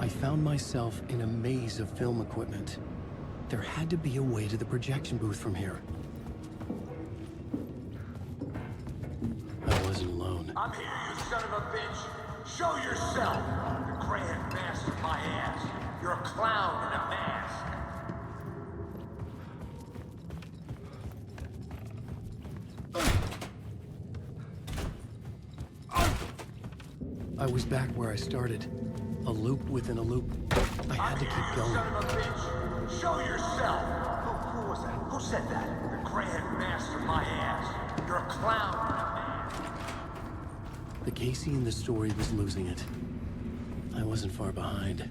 I found myself in a maze of film equipment. There had to be a way to the projection booth from here. I wasn't alone. I'm here, you son of a bitch! Show yourself! The grand master of my ass! You're a clown in a mask! I was back where I started. A loop within a loop. I had to keep going. Son of a bitch! Show yourself! Who was that? Who said that? The grand master of my ass! You're a clown in a mask! The Casey in the story was losing it. I wasn't far behind.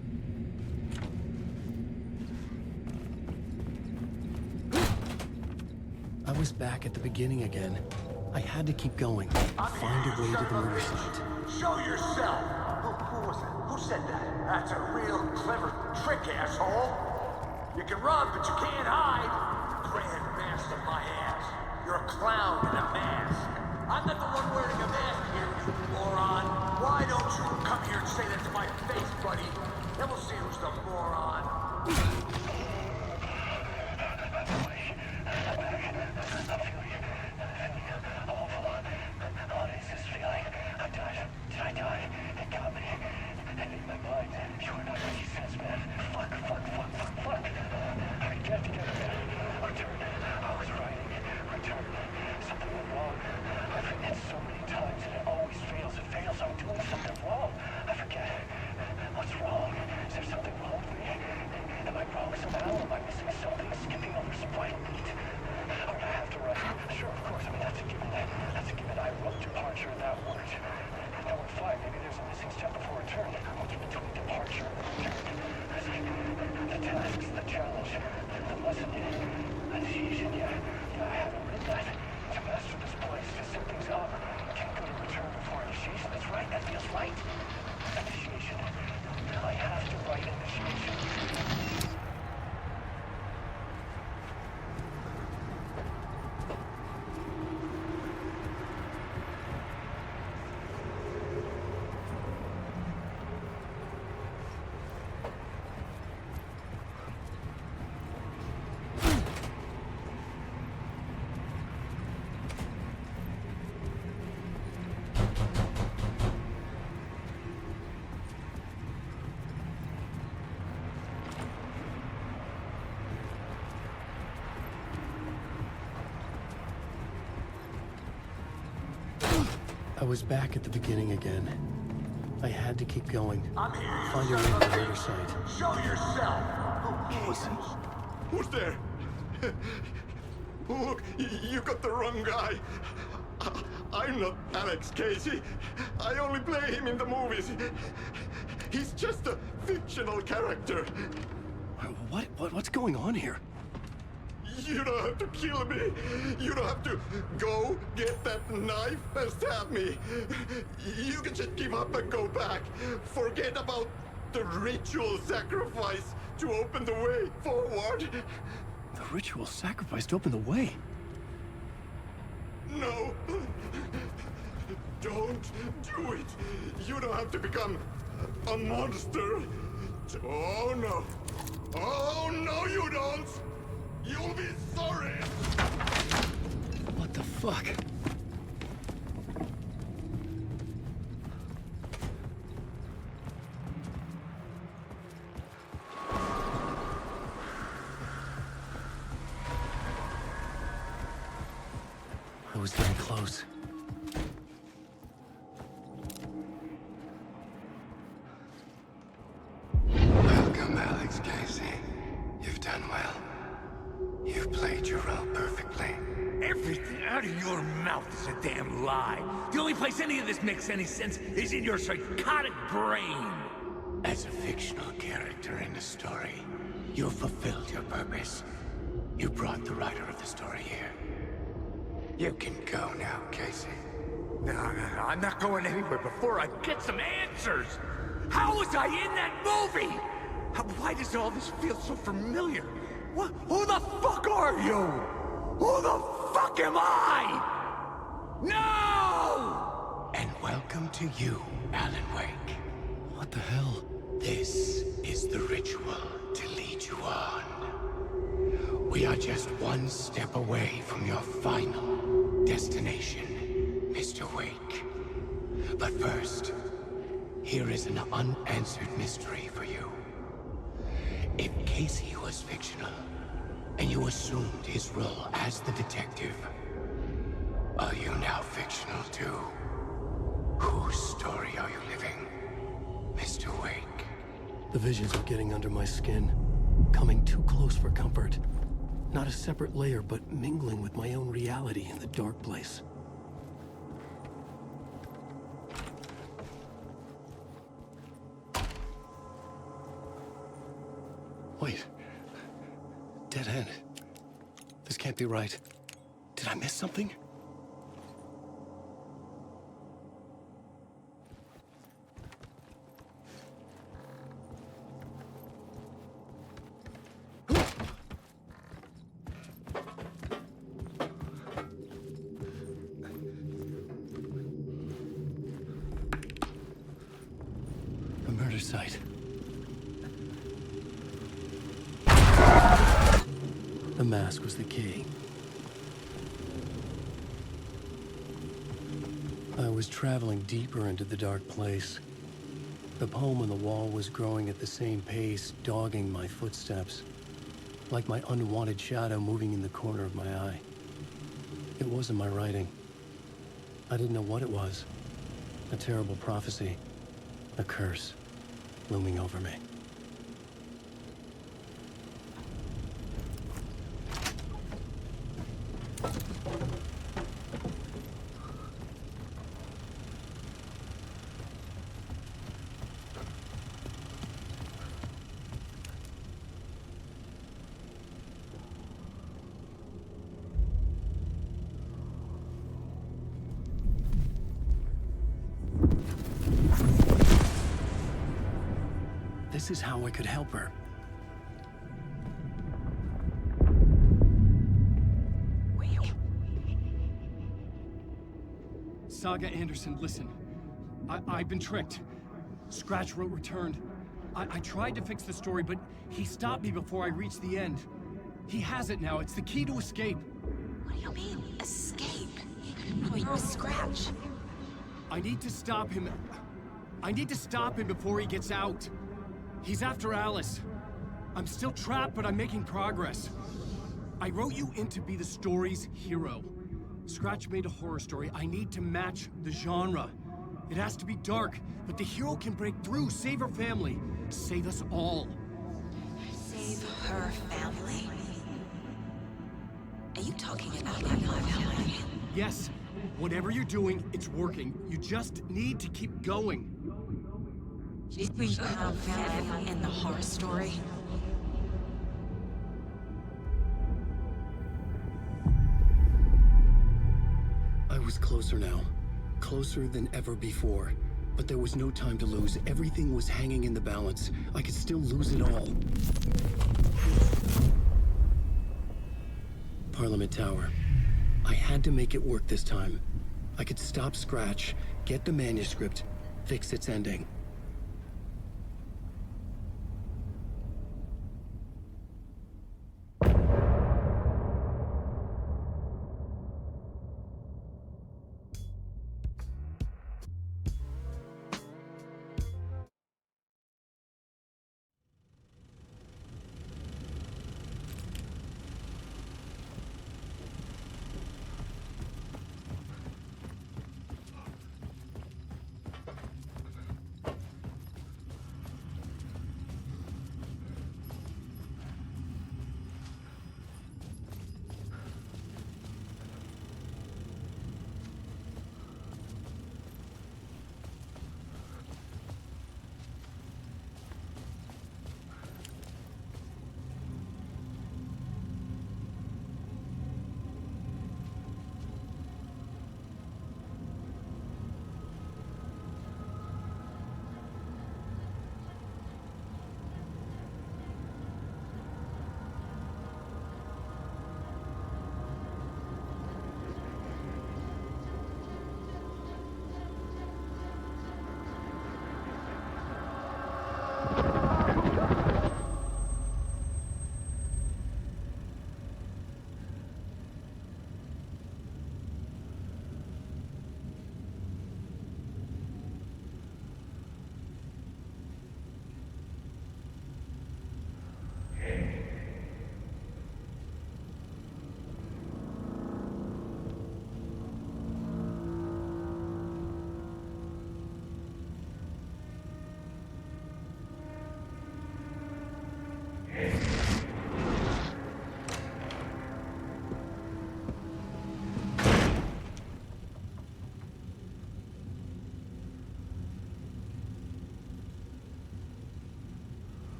I was back at the beginning again. I had to keep going. Find a way to the murder site. Show yourself! Who was that? Who said that? That's a real clever trick, asshole. You can run, but you can't hide. Grand master my ass. You're a clown in a mask. I'm not the one wearing a mask here, you moron. Why don't you come here and say that to my face, buddy? Then we'll see who's the moron. I was back at the beginning again. I had to keep going. I'm here. Find your way to the other side. Show yourself. Casey? Who's there? Look, you got the wrong guy. I'm not Alex Casey. I only play him in the movies. He's just a fictional character. What's going on here? You don't have to kill me. You don't have to go get that knife and stab me. You can just give up and go back. Forget about the ritual sacrifice to open the way forward. The ritual sacrifice to open the way? No. Don't do it. You don't have to become a monster. Oh no. Oh no, you don't. You'll be sorry! What the fuck? I was getting close. Welcome, Alex Casey. You've done well. You've played your role perfectly. Everything out of your mouth is a damn lie. The only place any of this makes any sense is in your psychotic brain. As a fictional character in a story, you fulfilled your purpose. You brought the writer of the story here. You can go now, Casey. No, I'm not going anywhere before I get some answers. How was I in that movie? Why does all this feel so familiar? What? Who the fuck are you? Who the fuck am I? No! And welcome to you, Alan Wake. What the hell? This is the ritual to lead you on. We are just one step away from your final destination, Mr. Wake. But first, here is an unanswered mystery for you. If Casey was fictional, and you assumed his role as the detective, are you now fictional too? Whose story are you living, Mr. Wake? The visions are getting under my skin, coming too close for comfort. Not a separate layer, but mingling with my own reality in the dark place. Wait. Dead end. This can't be right. Did I miss something? The mask was the key. I was traveling deeper into the dark place. The poem on the wall was growing at the same pace, dogging my footsteps, like my unwanted shadow moving in the corner of my eye. It wasn't my writing. I didn't know what it was. A terrible prophecy, a curse, looming over me. This is how I could help her. Saga Anderson, listen. I've been tricked. Scratch wrote returned. I tried to fix the story, but he stopped me before I reached the end. He has it now. It's the key to escape. What do you mean, escape? Oh, you're a Scratch. I need to stop him. I need to stop him before he gets out. He's after Alice. I'm still trapped, but I'm making progress. I wrote you in to be the story's hero. Scratch made a horror story. I need to match the genre. It has to be dark, but the hero can break through, save her family, save us all. Save her family? Are you talking about my family? Yes, whatever you're doing, it's working. You just need to keep going. Did we have family in the horror story? I was closer now. Closer than ever before. But there was no time to lose. Everything was hanging in the balance. I could still lose it all. Parliament Tower. I had to make it work this time. I could stop Scratch, get the manuscript, fix its ending.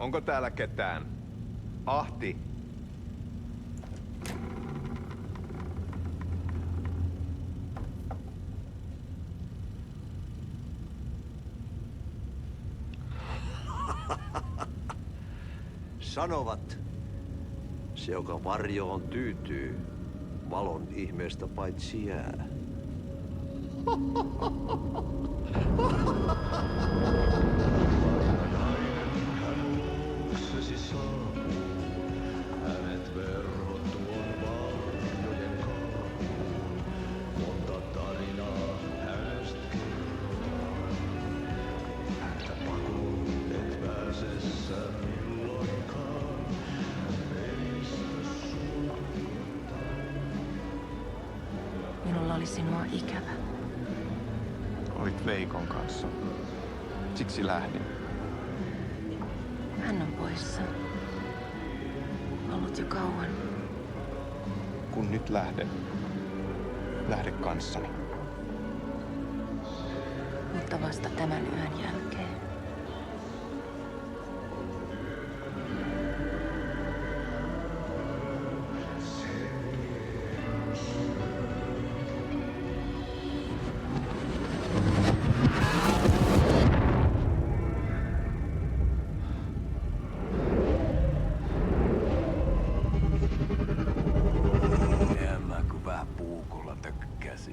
Onko täällä ketään? Ahti! Sanovat, se joka varjoon tyytyy, valon ihmeestä paitsi jää. Minulla oli sinua ikävä. Olit Veikon kanssa. Siksi lähdin. Hän on poissa. Ollut jo kauan. Kun nyt lähden, lähde kanssani. Mutta vasta tämän yön jälkeen.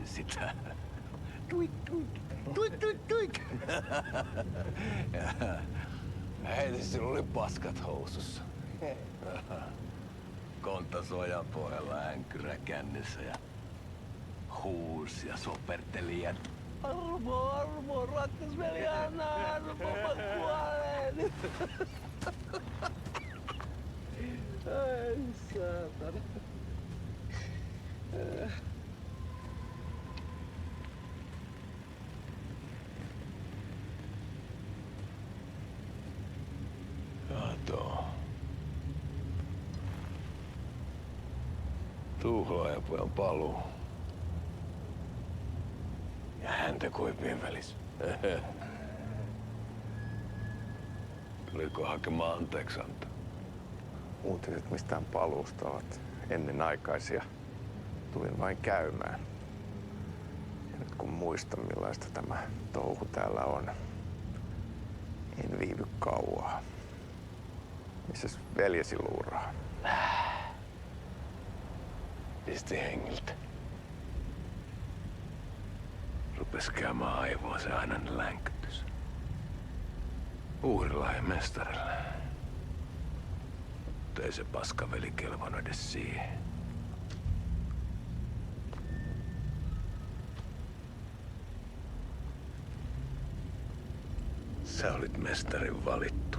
Sitä. Tuik, tuik, tuik, tuik, tuik. Heti sinulla oli paskat housussa. Kontta sojan pohjalla änkyrä kännissä ja huusi ja soperteli ja armo, rakkas veli, anna armo, mä kuolen. Ai saatana. Kato. Tuhlaajapojan paluu. Ja häntä koipien välissä. Tuliko hakemaan anteeksiantoa? Uutiset mistään paluusta ovat ennenaikaisia. Tulin vain käymään. Ja nyt kun muistan millaista tämä touhu täällä on, en viivy kauaa. Missäs veljesi luuraa? Pisti hengiltä. Rupes käymään aivoa se ainainen länkytys. Uhrilla ja mestarilla. Mutta ei se paskaveli kelvannut edes siihen. Sä olit mestarin valittu.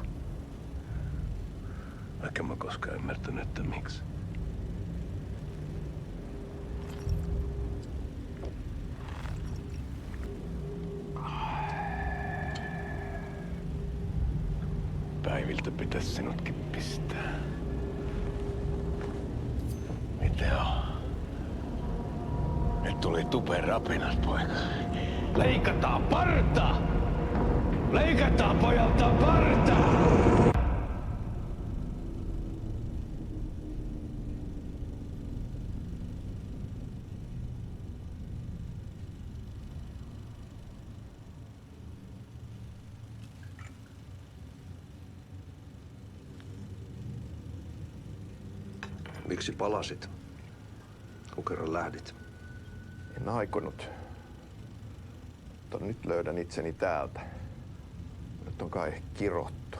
Vaikka mä koskaan ymmärtänyt, että miksi. Päiviltä pitäis sinutkin pistää. Mitä on? Nyt tuli tupen rapinat, poika. Leikataan parta! Leikataan pojalta parta! Miksi palasit? Kun kerran lähdit? En aikonut. Mutta nyt löydän itseni täältä. Nyt on kai kirottu.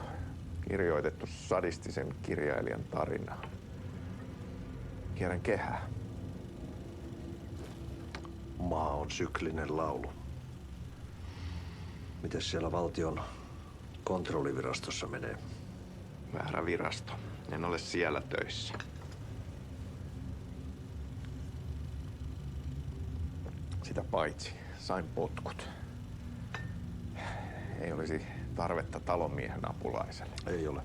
Kirjoitettu sadistisen kirjailijan tarina. Kierrän kehää. Maa on syklinen laulu. Mites siellä valtion kontrollivirastossa menee? Väärä virasto. En ole siellä töissä. Sitä paitsi sain potkut. Ei olisi tarvetta talonmiehen apulaiselle. Ei ole.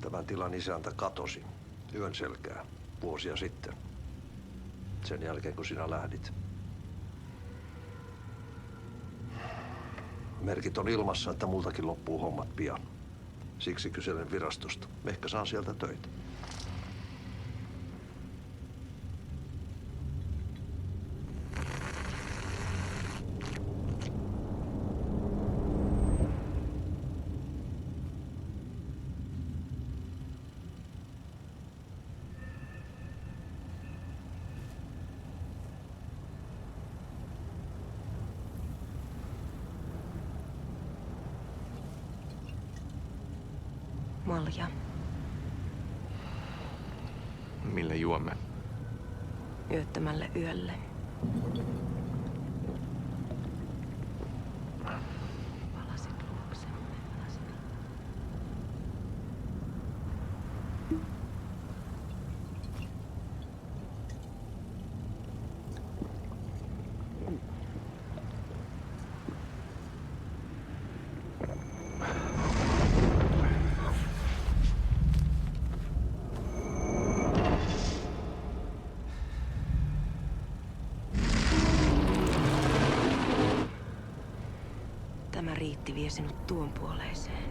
Tämän tilan isäntä katosi yön selkää vuosia sitten. Sen jälkeen, kun sinä lähdit. Merkit on ilmassa, että multakin loppuu hommat pian. Siksi kyselen virastosta. Ehkä saan sieltä töitä. Malja. Millä juomme? Yöttömälle yölle. Palasit luoksemme. Tämä riitti vie sinut tuon puoleiseen.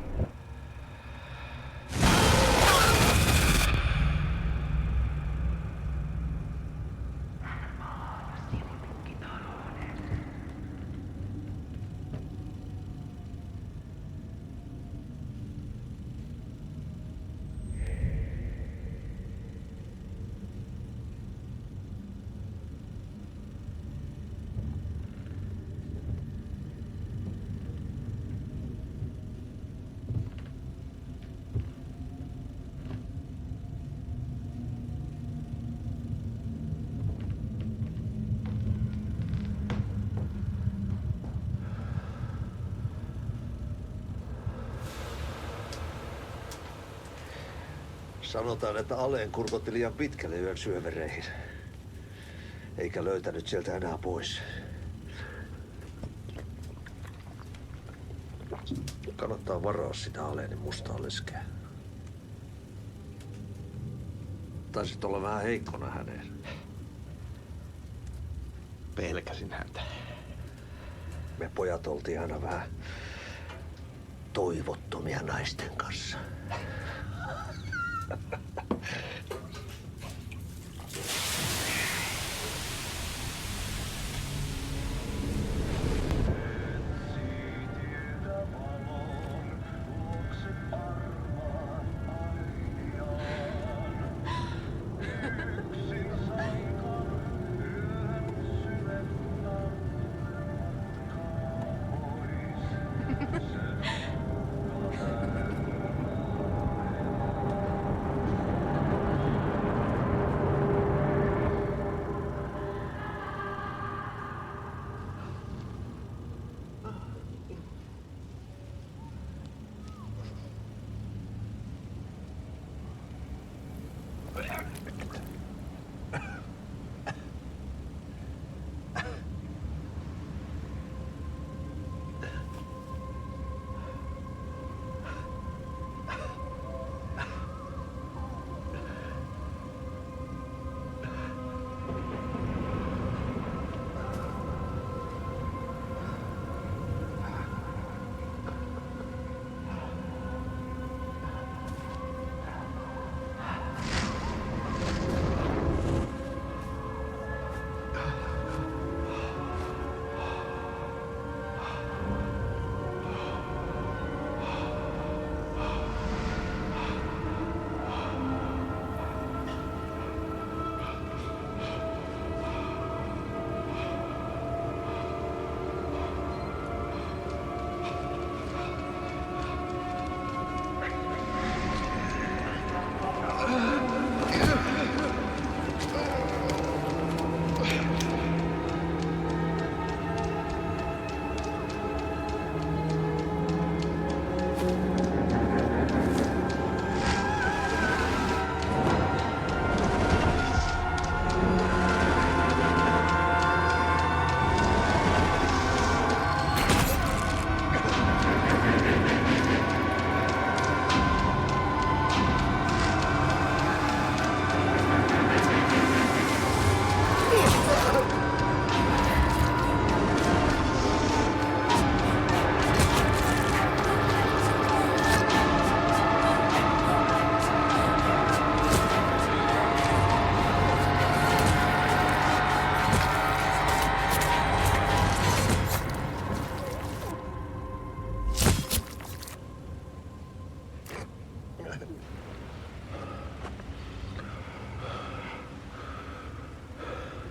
Sanotaan, että Aleen kurkotti liian pitkälle yön syövereihin. Eikä löytänyt sieltä enää pois. Kannattaa varaa sitä Aleenin mustaa leskeä. Taisit olla vähän heikkona häneen. Pelkäsin häntä. Me pojat oltiin aina vähän toivottomia naisten kanssa.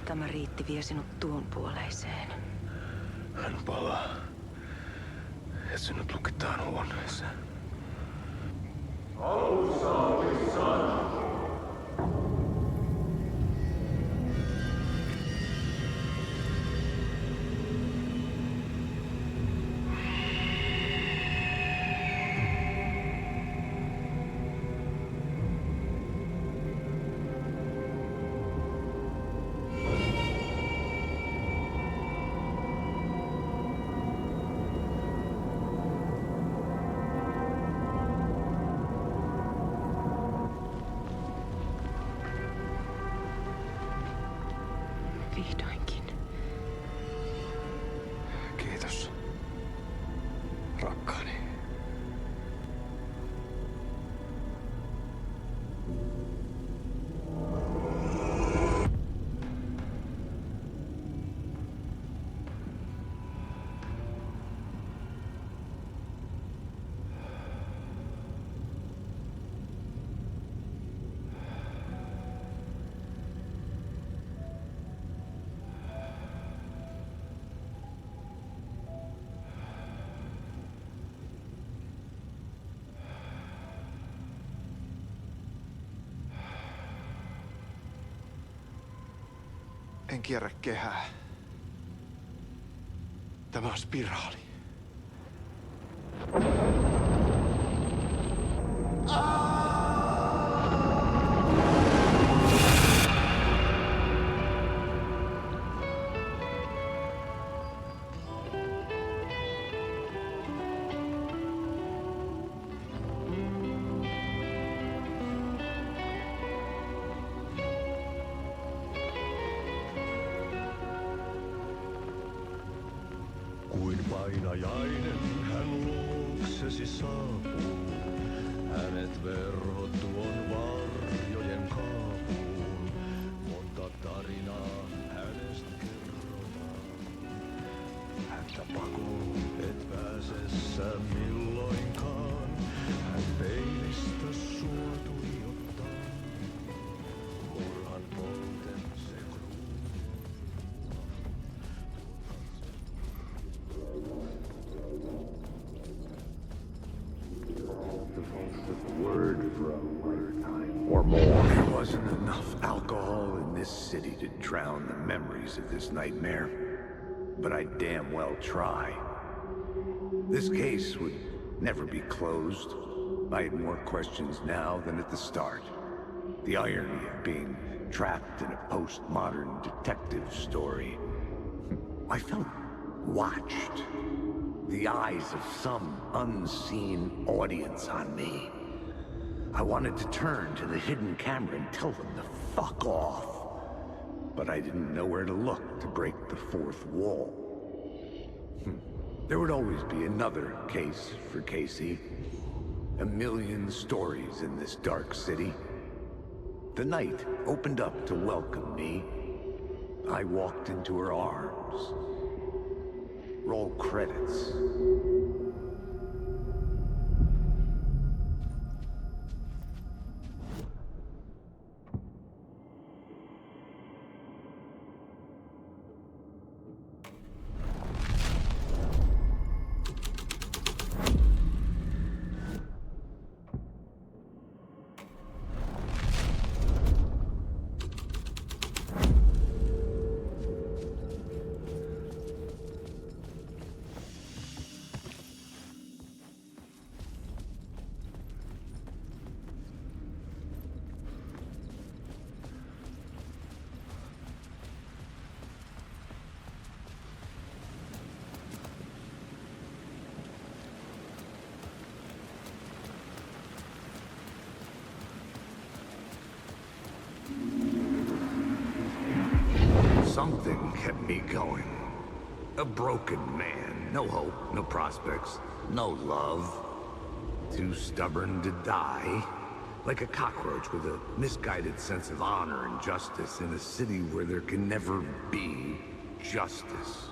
Tämä riitti vie sinut tuon puoleiseen. Hän palaa. Ja sinut lukitaan huoneeseen. Alussa oli sana. Vihdoinkin. Kiitos, rakkaani. En kierrä kehää. Tämä on spiraali. Kuin painajainen hän luoksesi saapuu. Hänet verhot tuon varjojen kaapuun. Monta tarinaa hänestä kerrotaan. Häntä pakoon et pääse sä milloinkaan. Hän peilistä sua tuijottaa. Murhan polten se There wasn't enough alcohol in this city to drown the memories of this nightmare. But I'd damn well try. This case would never be closed. I had more questions now than at the start. The irony of being trapped in a postmodern detective story. I felt watched. The eyes of some unseen audience on me. I wanted to turn to the hidden camera and tell them to fuck off. But I didn't know where to look to break the fourth wall. There would always be another case for Casey. A million stories in this dark city. The night opened up to welcome me. I walked into her arms. Roll credits. Something kept me going. A broken man. No hope, no prospects, no love. Too stubborn to die. Like a cockroach with a misguided sense of honor and justice in a city where there can never be justice.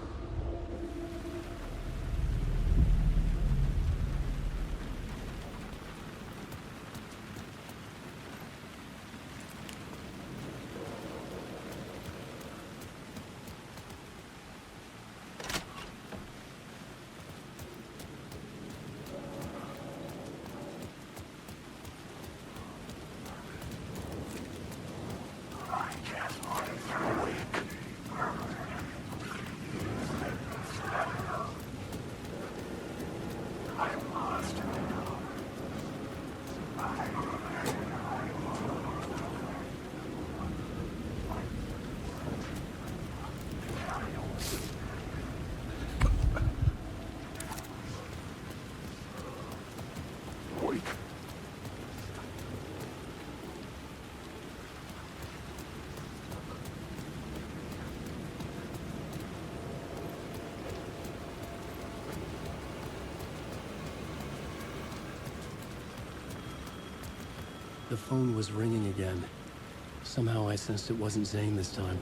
The phone was ringing again. Somehow I sensed it wasn't Zane this time.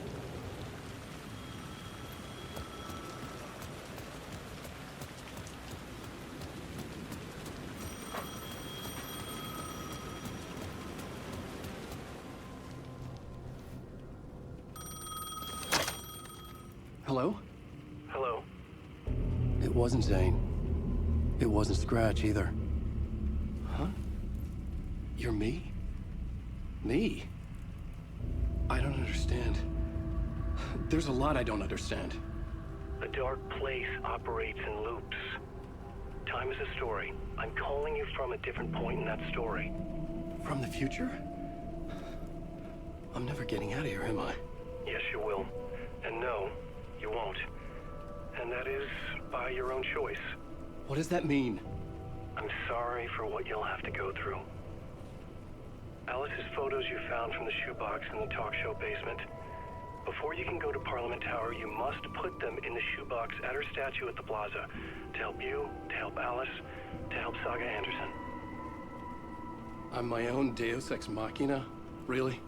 Hello? Hello? It wasn't Zane. It wasn't Scratch either. Huh? You're me? Me? I don't understand. There's a lot I don't understand. The dark place operates in loops. Time is a story. I'm calling you from a different point in that story. From the future? I'm never getting out of here, am I? Yes, you will. And no, you won't. And that is by your own choice. What does that mean? I'm sorry for what you'll have to go through. Alice's photos you found from the shoebox in the talk show basement. Before you can go to Parliament Tower, you must put them in the shoebox at her statue at the plaza. To help you, to help Alice, to help Saga Anderson. I'm my own Deus Ex Machina? Really?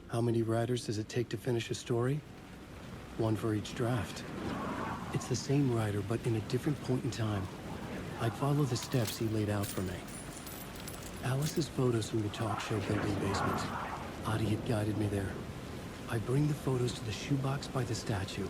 How many writers does it take to finish a story? One for each draft. It's the same writer, but in a different point in time. I'd follow the steps he laid out for me. Alice's photos from the talk show building basement. Adi had guided me there. I bring the photos to the shoebox by the statue.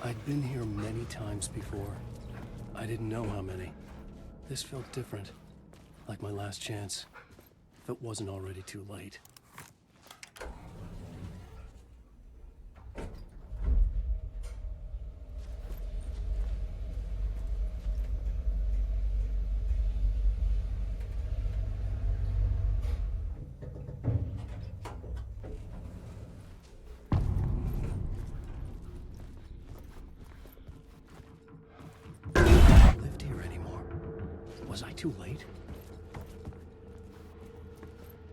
I'd been here many times before. I didn't know how many. This felt different, like my last chance, if it wasn't already too late. Was I too late?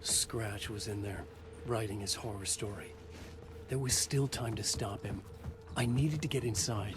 Scratch was in there, writing his horror story. There was still time to stop him. I needed to get inside.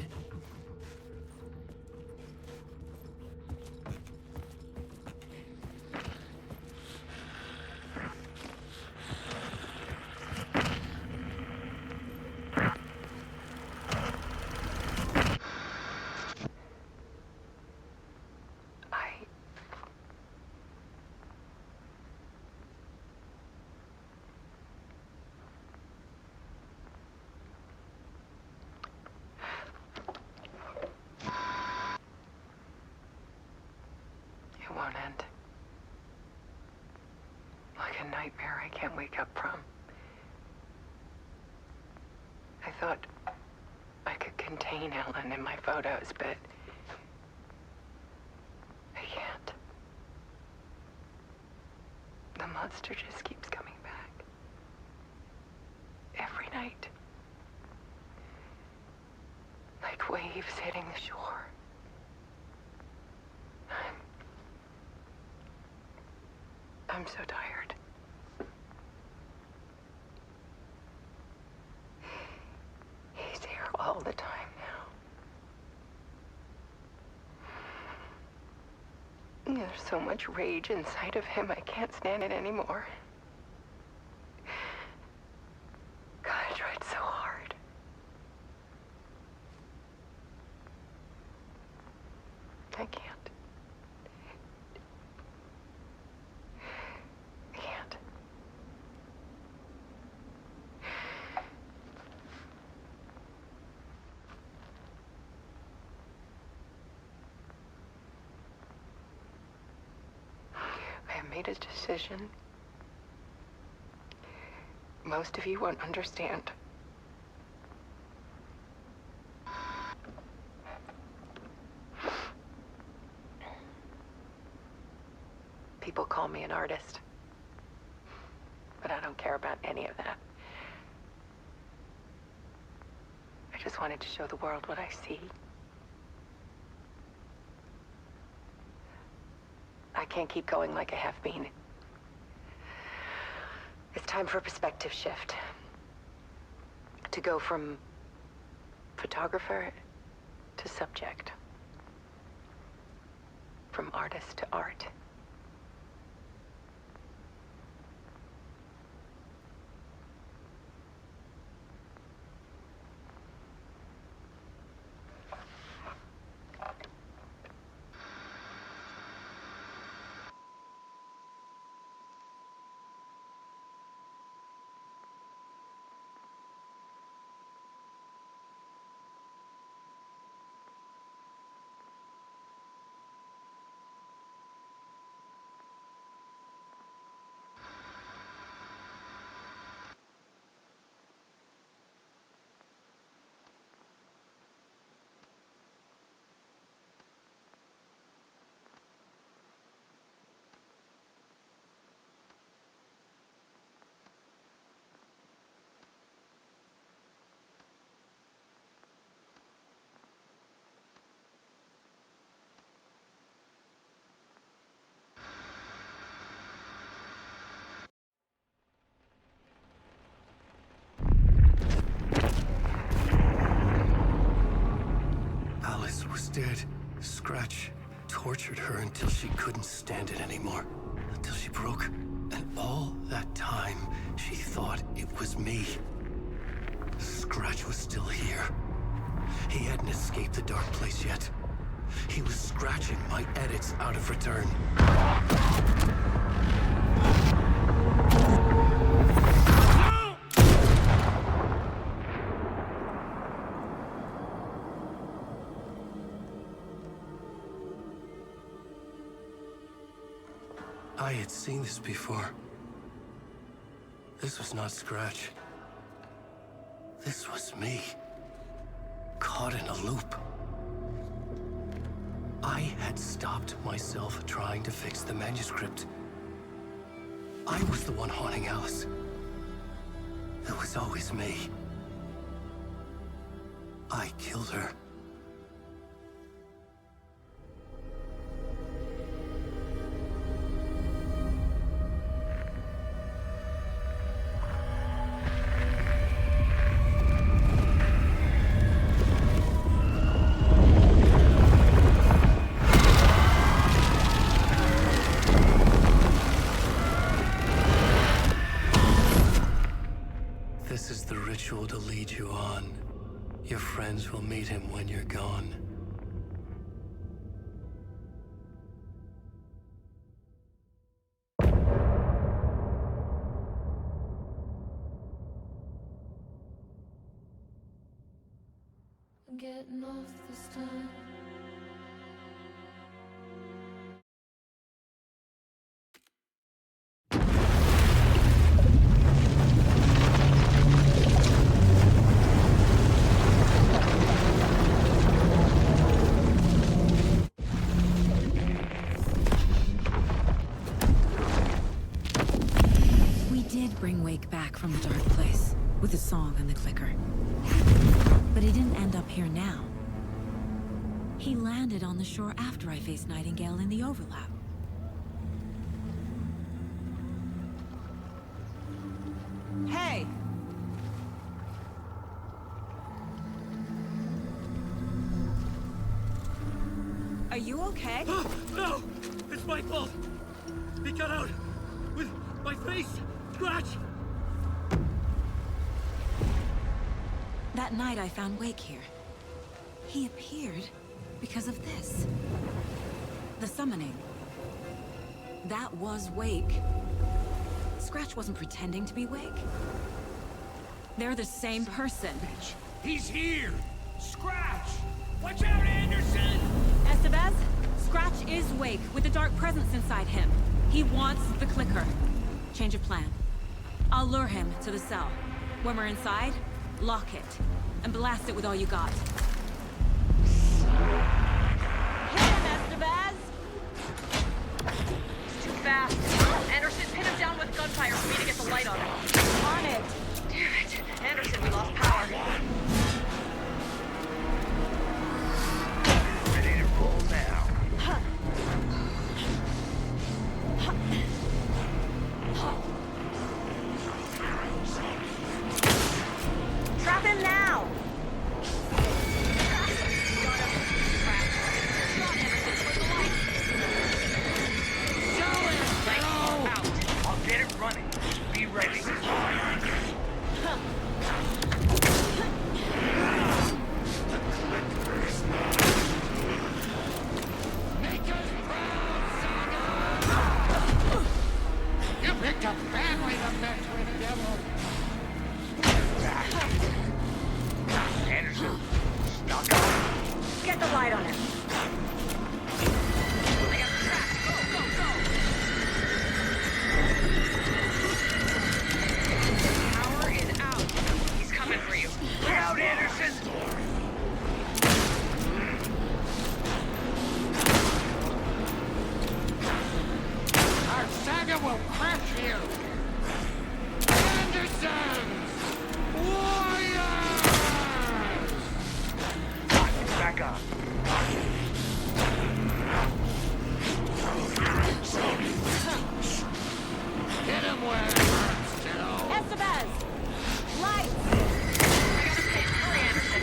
It won't end. Like a nightmare I can't wake up from. I thought I could contain Ellen in my photos, but I can't. The monster just keeps coming back. Every night. Like waves hitting the shore. I'm so tired. He's here all the time now. There's so much rage inside of him, I can't stand it anymore. God, I tried so hard. I can't. made a decision. Most of you won't understand. People call me an artist, but I don't care about any of that. I just wanted to show the world what I see. I can't keep going like I have been. It's time for a perspective shift. To go from photographer to subject. From artist to art. Alice was dead. Scratch tortured her until she couldn't stand it anymore. Until she broke. And all that time, she thought it was me. Scratch was still here. He hadn't escaped the dark place yet. He was scratching my edits out of return. I had seen this before. This was not Scratch. This was me. Caught in a loop. I had stopped myself trying to fix the manuscript. I was the one haunting Alice. It was always me. I killed her. This is the ritual to lead you on. Your friends will meet him when you're gone. I'm getting off this time. Bring Wake back from the dark place with the song and the clicker. But he didn't end up here now. He landed on the shore after I faced Nightingale in the overlap. Hey! Are you okay? No! It's my fault! He got out with my face! Scratch! That night I found Wake here. He appeared because of this. The summoning. That was Wake. Scratch wasn't pretending to be Wake. They're the same person. He's here! Scratch! Watch out, Anderson! Estevez, Scratch is Wake with the dark presence inside him. He wants the clicker. Change of plan. I'll lure him to the cell. When we're inside, lock it. And blast it with all you got. Hit him, Estevez! He's too fast. Anderson, pin him down with gunfire for me to get the light on him. On it! Damn it. Anderson, we lost power. Ready to roll now. Trap him now! I'll get it running. Be ready. You picked a family to mess with, devil. Anderson, stuck up. Get the light on him. I got the trap. Go, go, go. Power is out. He's coming for you. Look out, Anderson! Our saga will crush you. Andersons! Warriors! Back on. Hit him where it hurts, kiddo. Estevez! Lights! I got a pin. Hurry, Anderson.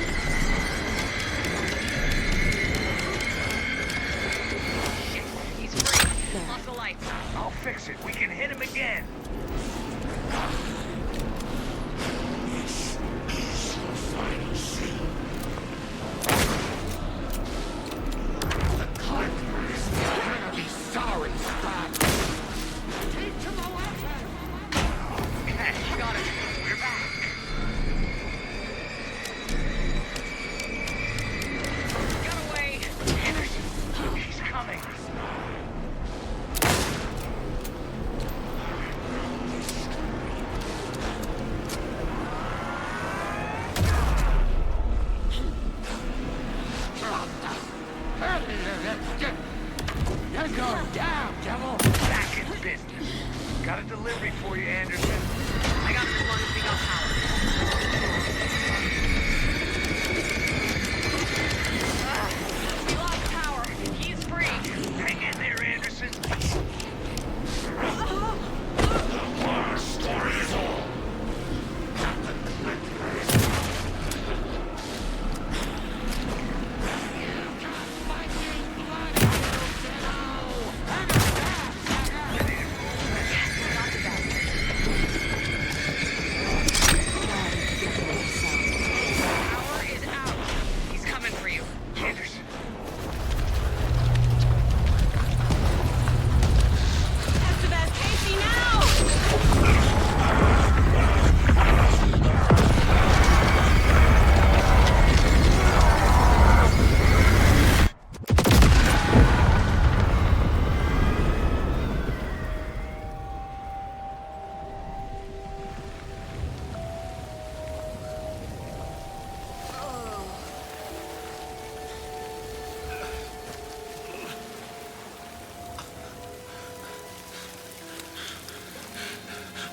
Shit, he's free. Lost the lights. I'll fix it. We can hit him again. You're gonna be sorry, Scott. Teach him a lesson. Okay, got it. We're back. Got away. Anderson, he's coming. You're going down, devil. Back in business. Got a delivery for you, Anderson. I got him as long as we got power. We lost power. He's free. Hang in there, Anderson. Story is all. Power is out. He's coming for you. Anderson. Estevez, Casey, now!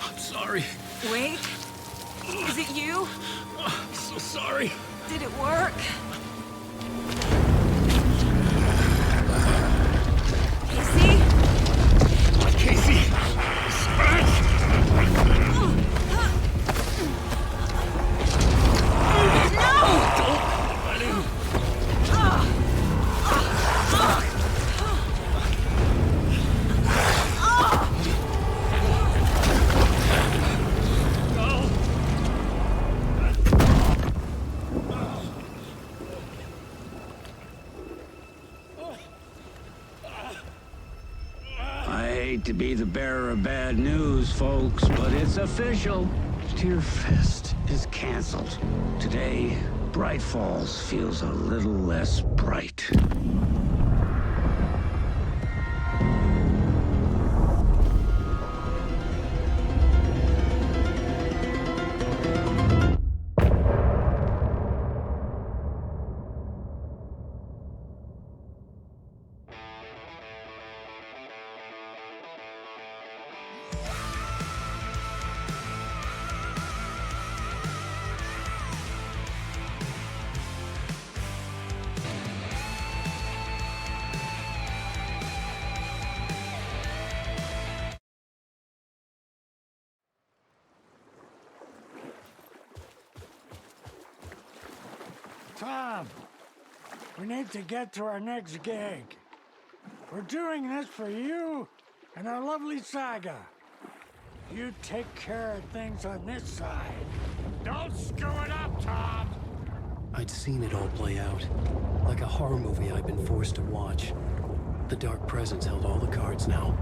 I'm sorry. Wake? Is it you? I'm so sorry. Did it work? Casey? Casey! Smash! hate to be the bearer of bad news, folks, but it's official. Tear Fest is canceled. Today, Bright Falls feels a little less bright. Tom, we need to get to our next gig. We're doing this for you and our lovely saga. You take care of things on this side. Don't screw it up, Tom! I'd seen it all play out. Like a horror movie I'd been forced to watch. The Dark Presence held all the cards now.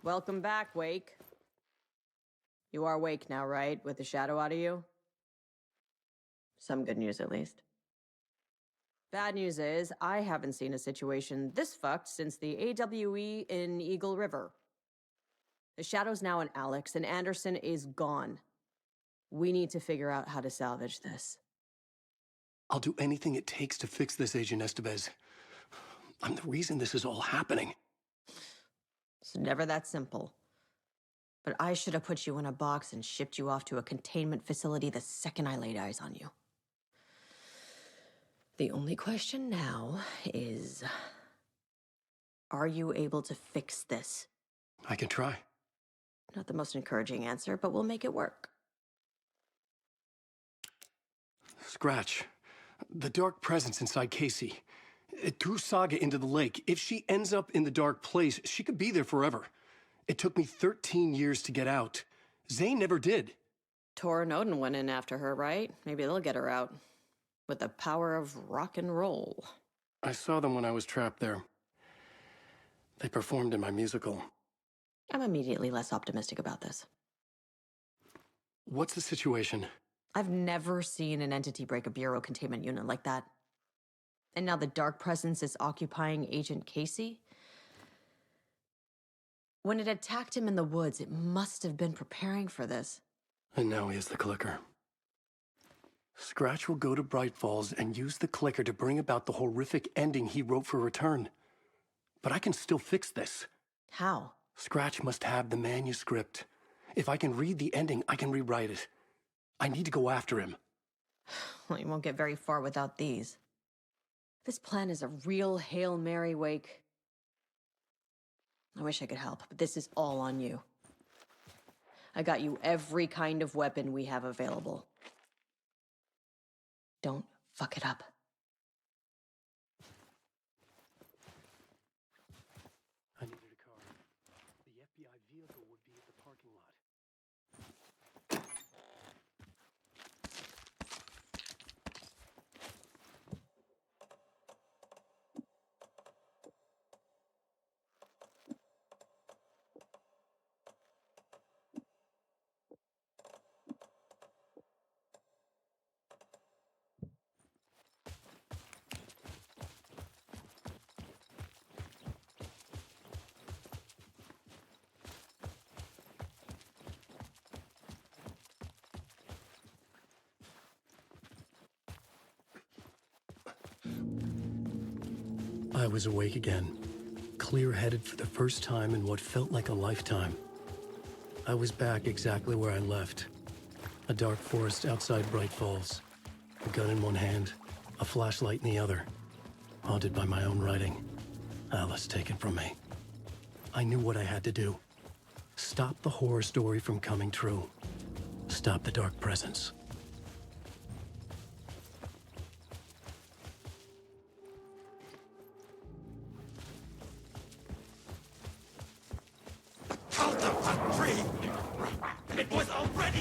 Welcome back, Wake. You are Wake now, right? With the shadow out of you? Some good news, at least. Bad news is, I haven't seen a situation this fucked since the AWE in Eagle River. The shadow's now in Alex, and Anderson is gone. We need to figure out how to salvage this. I'll do anything it takes to fix this, Agent Estevez. I'm the reason this is all happening. It's never that simple. But I should have put you in a box and shipped you off to a containment facility the second I laid eyes on you. The only question now is, are you able to fix this? I can try. Not the most encouraging answer, but we'll make it work. Scratch. The Dark Presence inside Casey. It threw Saga into the lake. If she ends up in the dark place, she could be there forever. It took me 13 years to get out. Zane never did. Tor and Odin went in after her, right? Maybe they'll get her out. With the power of rock and roll. I saw them when I was trapped there. They performed in my musical. I'm immediately less optimistic about this. What's the situation? I've never seen an entity break a bureau containment unit like that. And now the Dark Presence is occupying Agent Casey? When it attacked him in the woods, it must have been preparing for this. And now he has the clicker. Scratch will go to Bright Falls and use the clicker to bring about the horrific ending he wrote for Return. But I can still fix this. How? Scratch must have the manuscript. If I can read the ending, I can rewrite it. I need to go after him. Well, you won't get very far without these. This plan is a real Hail Mary, Wake. I wish I could help, but this is all on you. I got you every kind of weapon we have available. Don't fuck it up. I needed a car. The FBI vehicle would be at the parking lot. I was awake again, clear-headed for the first time in what felt like a lifetime. I was back exactly where I left. A dark forest outside Bright Falls. A gun in one hand, a flashlight in the other. Haunted by my own writing. Alice taken from me. I knew what I had to do. Stop the horror story from coming true. Stop the Dark Presence. It was already...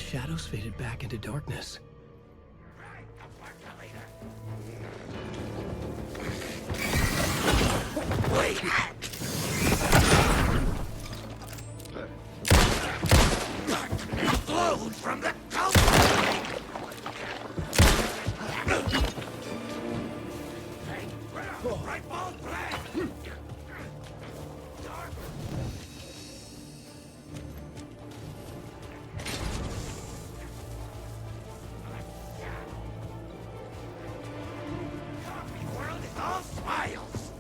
shadows faded back into darkness. Wait! Flowed from the top! Right ball play! World is all smiles!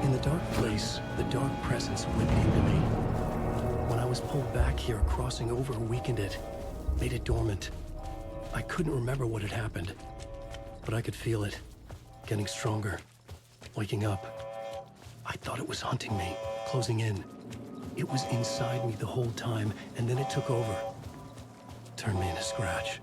In the dark place, the dark presence whipped into me. When I was pulled back here, crossing over weakened it, made it dormant. I couldn't remember what had happened, but I could feel it, getting stronger, waking up. I thought it was hunting me, closing in. It was inside me the whole time, and then it took over. Turned me into Scratch.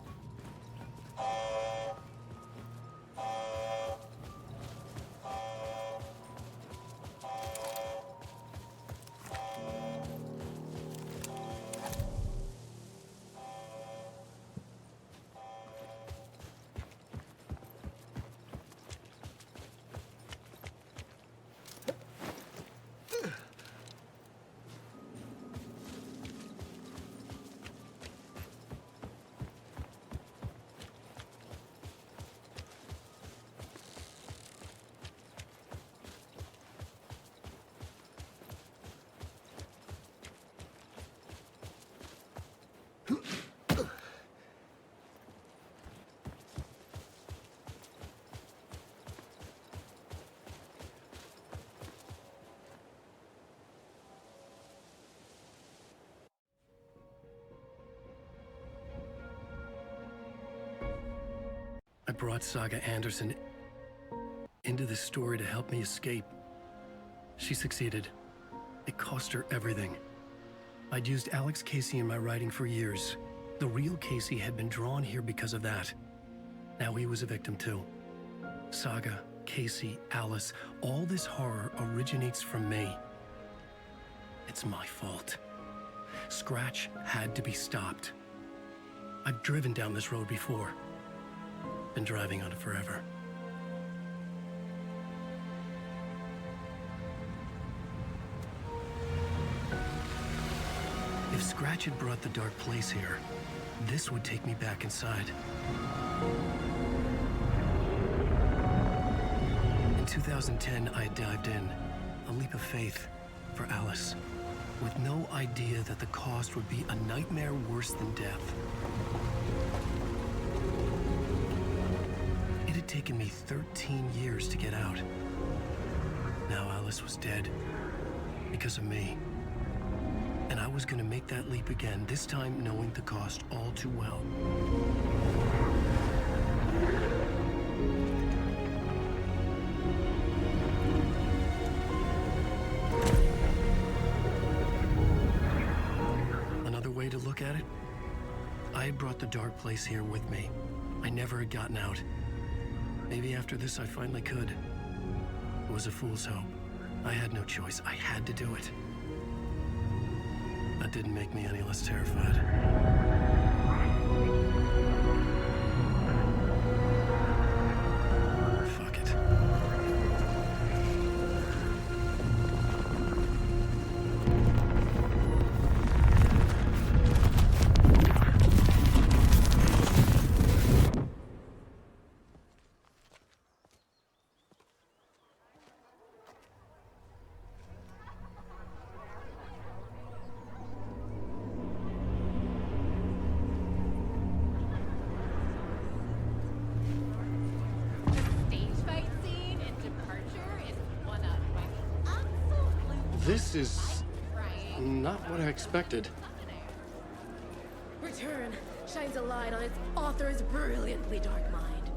I brought Saga Anderson into this story to help me escape. She succeeded. It cost her everything. I'd used Alex Casey in my writing for years. The real Casey had been drawn here because of that. Now he was a victim too. Saga, Casey, Alice, all this horror originates from me. It's my fault. Scratch had to be stopped. I've driven down this road before. Been driving on it forever. If Scratch had brought the dark place here, this would take me back inside. In 2010, I dived in, a leap of faith for Alice, with no idea that the cost would be a nightmare worse than death. It had taken me 13 years to get out. Now Alice was dead. Because of me. And I was gonna make that leap again, this time knowing the cost all too well. Another way to look at it? I had brought the dark place here with me. I never had gotten out. Maybe after this I finally could. It was a fool's hope. I had no choice. I had to do it. That didn't make me any less terrified. Fuck it. This is not what I expected. Return shines a light on its author's brilliantly dark mind.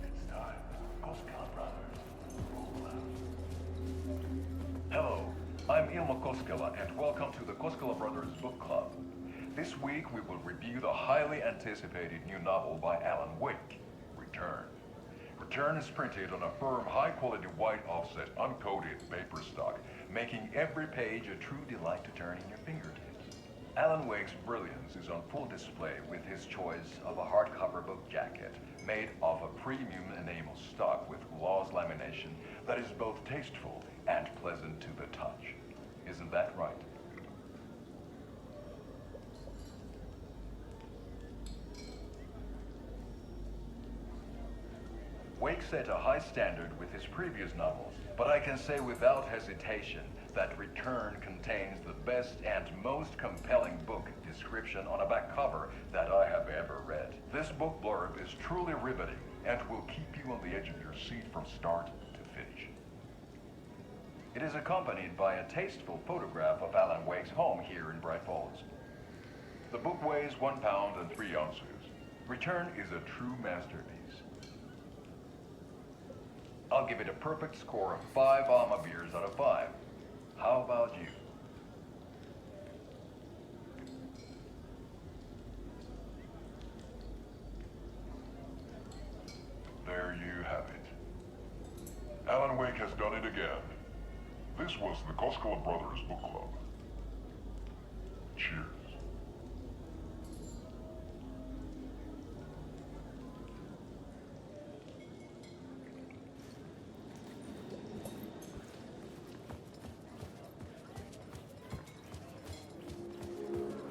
It's time. Koskela Brothers. Hello, I'm Ilmo Koskela, and welcome to the Koskela Brothers Book Club. This week we will review the highly anticipated new novel by Alan Wake, Return. Return is printed on a firm, high-quality white offset, uncoated paper stock, making every page a true delight to turn in your fingertips. Alan Wake's brilliance is on full display with his choice of a hardcover book jacket made of a premium enamel stock with gloss lamination that is both tasteful and pleasant to the touch. Isn't that right? Wake set a high standard with his previous novels, but I can say without hesitation that Return contains the best and most compelling book description on a back cover that I have ever read. This book blurb is truly riveting and will keep you on the edge of your seat from start to finish. It is accompanied by a tasteful photograph of Alan Wake's home here in Bright Falls. The book weighs 1 pound and 3 ounces. Return is a true masterpiece. I'll give it a perfect score of 5 Alma beers out of 5. How about you? There you have it. Alan Wake has done it again. This was the Koskela Brothers Book Club. Cheers.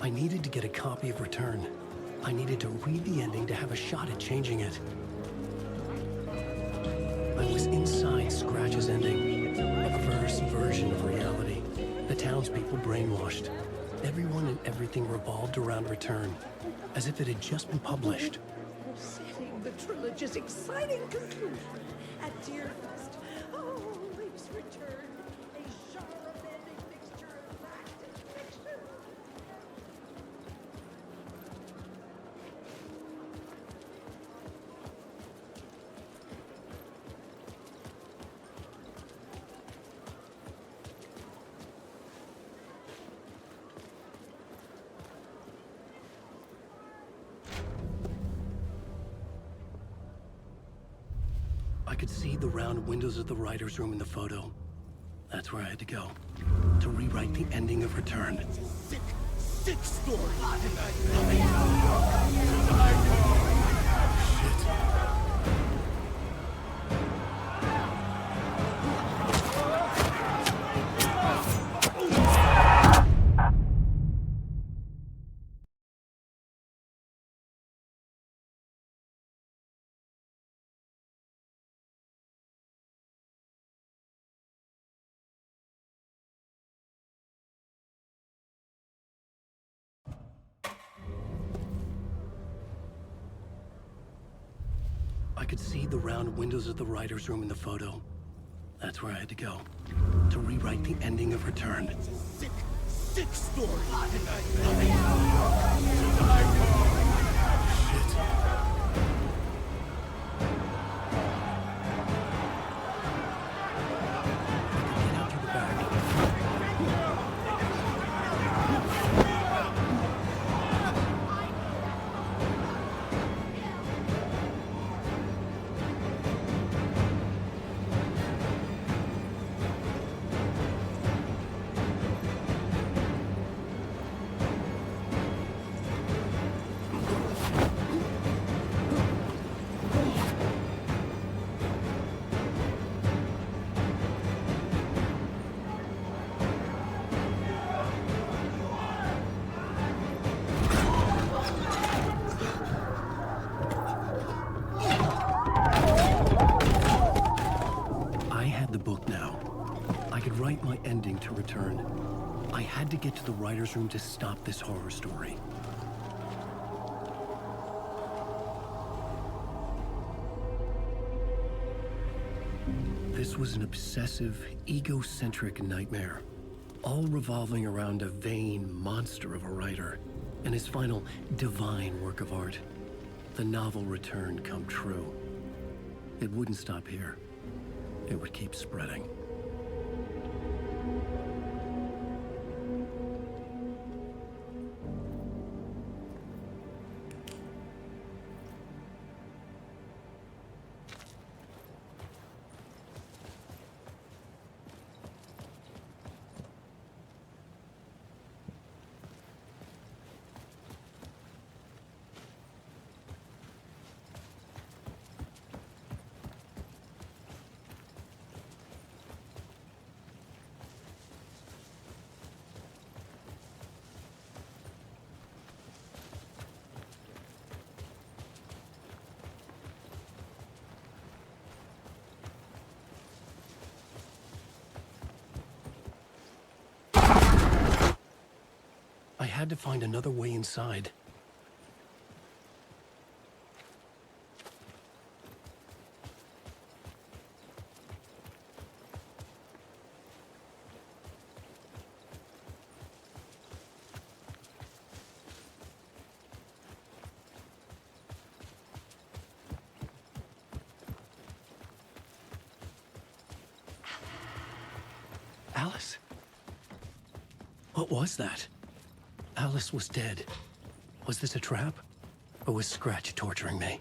I needed to get a copy of Return. I needed to read the ending to have a shot at changing it. I was inside Scratch's ending, a perverse version of reality. The townspeople brainwashed. Everyone and everything revolved around Return, as if it had just been published. Setting the trilogy's exciting conclusion at Deerfest. Oh, Wake's Return, a genre-bending mixture of fact and fiction. I could see the round windows of the writer's room in the photo. That's where I had to go, to rewrite the ending of Return. Sick story. I could see the round windows of the writer's room in the photo. That's where I had to go, to rewrite the ending of Return. It's a sick, sick story. My ending to Return. I had to get to the writer's room to stop this horror story. This was an obsessive, egocentric nightmare, all revolving around a vain monster of a writer and his final divine work of art, the novel Return come true. It wouldn't stop here. It would keep spreading. I had to find another way inside. Alice? What was that? Alice was dead. Was this a trap? Or was Scratch torturing me?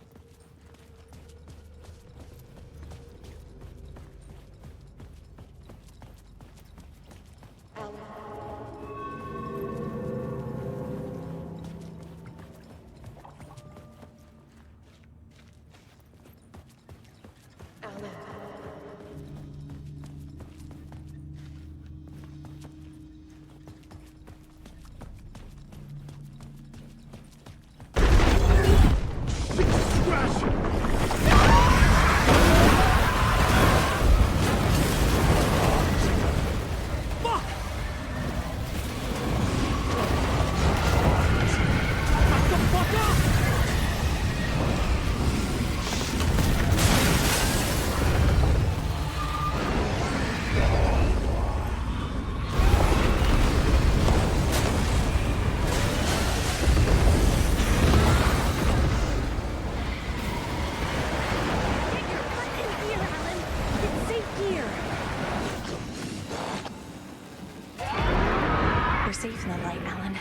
Safe in the light, Alan.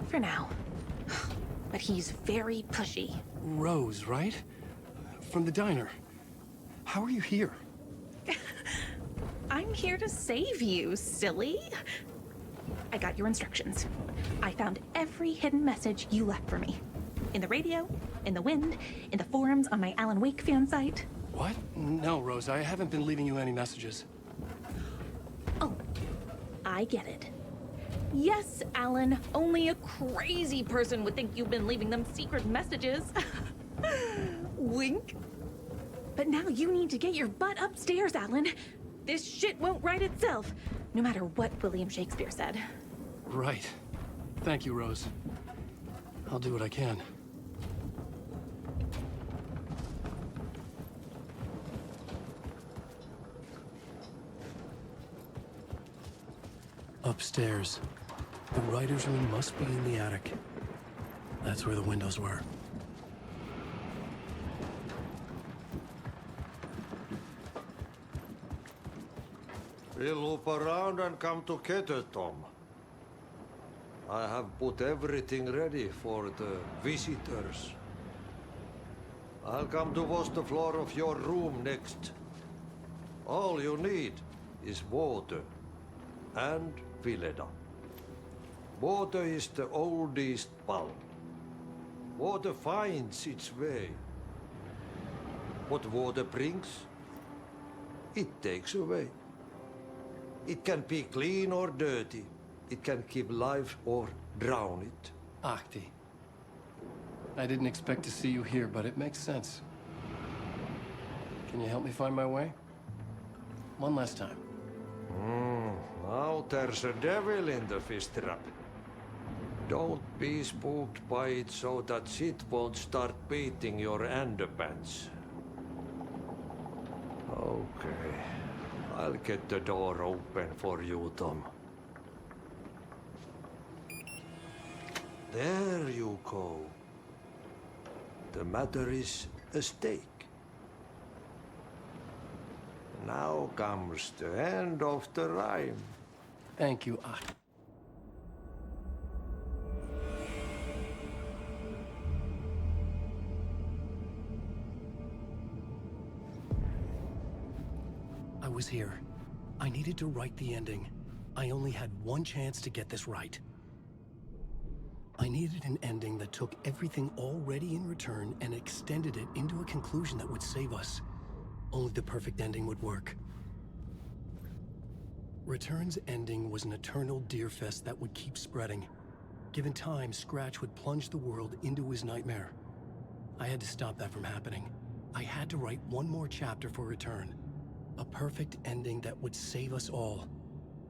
For now. But he's very pushy. Rose, right? From the diner. How are you here? I'm here to save you, silly. I got your instructions. I found every hidden message you left for me. In the radio, in the wind, in the forums on my Alan Wake fan site. What? No, Rose, I haven't been leaving you any messages. Oh, I get it. Yes, Alan, only a crazy person would think you've been leaving them secret messages. Wink. But now you need to get your butt upstairs, Alan. This shit won't right itself, no matter what William Shakespeare said. Right. Thank you, Rose. I'll do what I can. Upstairs. The writer's room must be in the attic. That's where the windows were. We'll loop around and come together, Tom. I have put everything ready for the visitors. I'll come to wash the floor of your room next. All you need is water and Vileda. Water is the oldest bulb. Water finds its way. What water brings, it takes away. It can be clean or dirty. It can keep life or drown it. Ahti. I didn't expect to see you here, but it makes sense. Can you help me find my way? One last time. Now there's a devil in the fish trap. Don't be spooked by it so that shit won't start beating your underpants. Okay. I'll get the door open for you, Tom. There you go. The matter is a stake. Now comes the end of the rhyme. Thank you, Ahti. I was here. I needed to write the ending. I only had one chance to get this right. I needed an ending that took everything already in return and extended it into a conclusion that would save us. Only the perfect ending would work. Return's ending was an eternal deerfest that would keep spreading. Given time, Scratch would plunge the world into his nightmare. I had to stop that from happening. I had to write one more chapter for Return. A perfect ending that would save us all.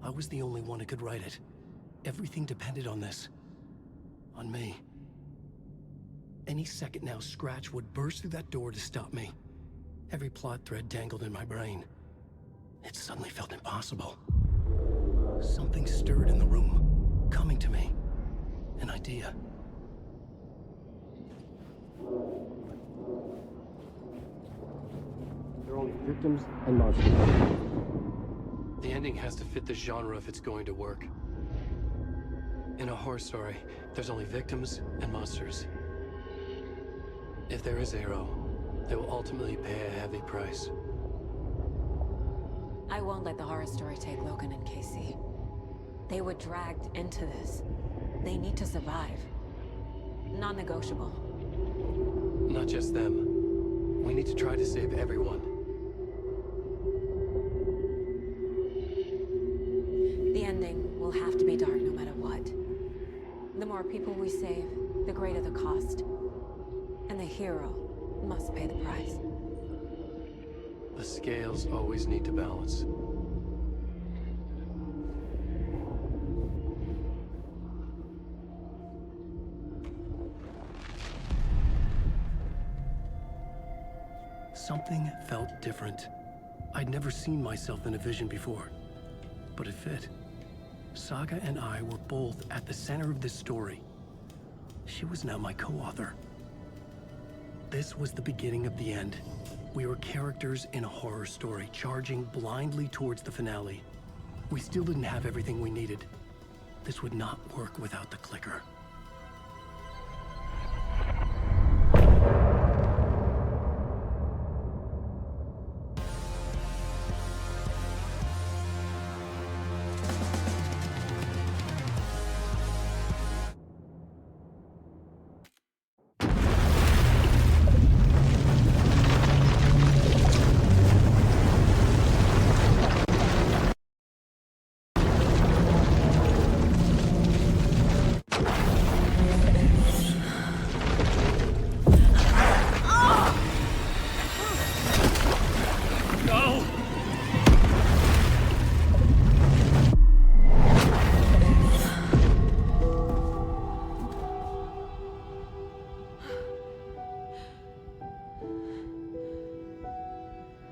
I was the only one who could write it. Everything depended on this. On me. Any second now, Scratch would burst through that door to stop me. Every plot thread dangled in my brain. It suddenly felt impossible. Something stirred in the room, coming to me. An idea. There are only victims and monsters. The ending has to fit the genre if it's going to work. In a horror story, there's only victims and monsters. If there is a hero, they will ultimately pay a heavy price. I won't let the horror story take Logan and Casey. They were dragged into this. They need to survive. Non-negotiable. Not just them. We need to try to save everyone. The ending will have to be dark no matter what. The more people we save, the greater the cost. And the hero must pay the price. The scales always need to balance. Something felt different. I'd never seen myself in a vision before, but it fit. Saga and I were both at the center of this story. She was now my co-author. This was the beginning of the end. We were characters in a horror story, charging blindly towards the finale. We still didn't have everything we needed. This would not work without the clicker.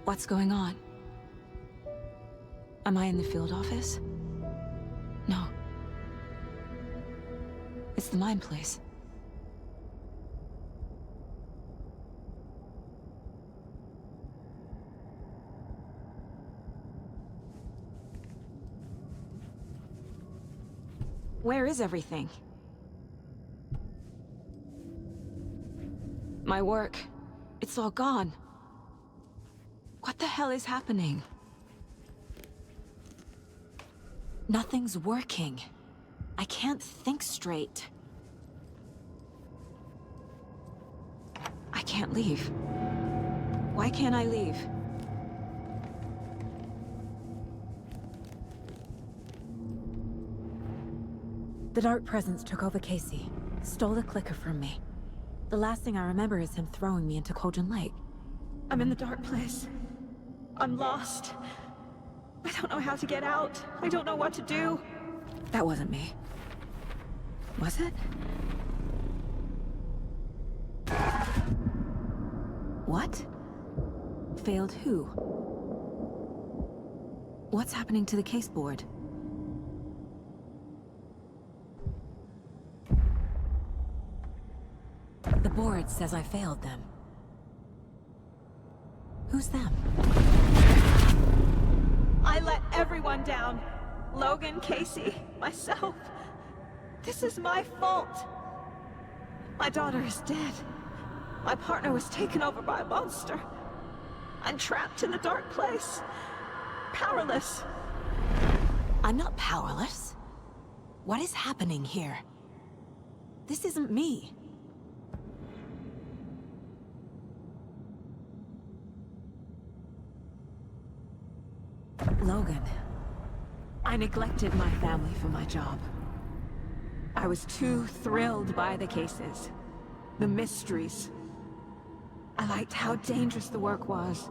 What's going on? Am I in the field office? No. It's the mine place. Where is everything? My work. It's all gone. What the hell is happening? Nothing's working. I can't think straight. I can't leave. Why can't I leave? The Dark Presence took over Casey, stole the clicker from me. The last thing I remember is him throwing me into Cauldron Lake. I'm in the dark place. I'm lost. I don't know how to get out. I don't know what to do. That wasn't me. Was it? What? Failed who? What's happening to the case board? The board says I failed them. Who's them? I let everyone down. Logan, Casey, myself. This is my fault. My daughter is dead. My partner was taken over by a monster. I'm trapped in the dark place. Powerless. I'm not powerless. What is happening here? This isn't me. Logan. I neglected my family for my job. I was too thrilled by the cases, the mysteries. I liked how dangerous the work was.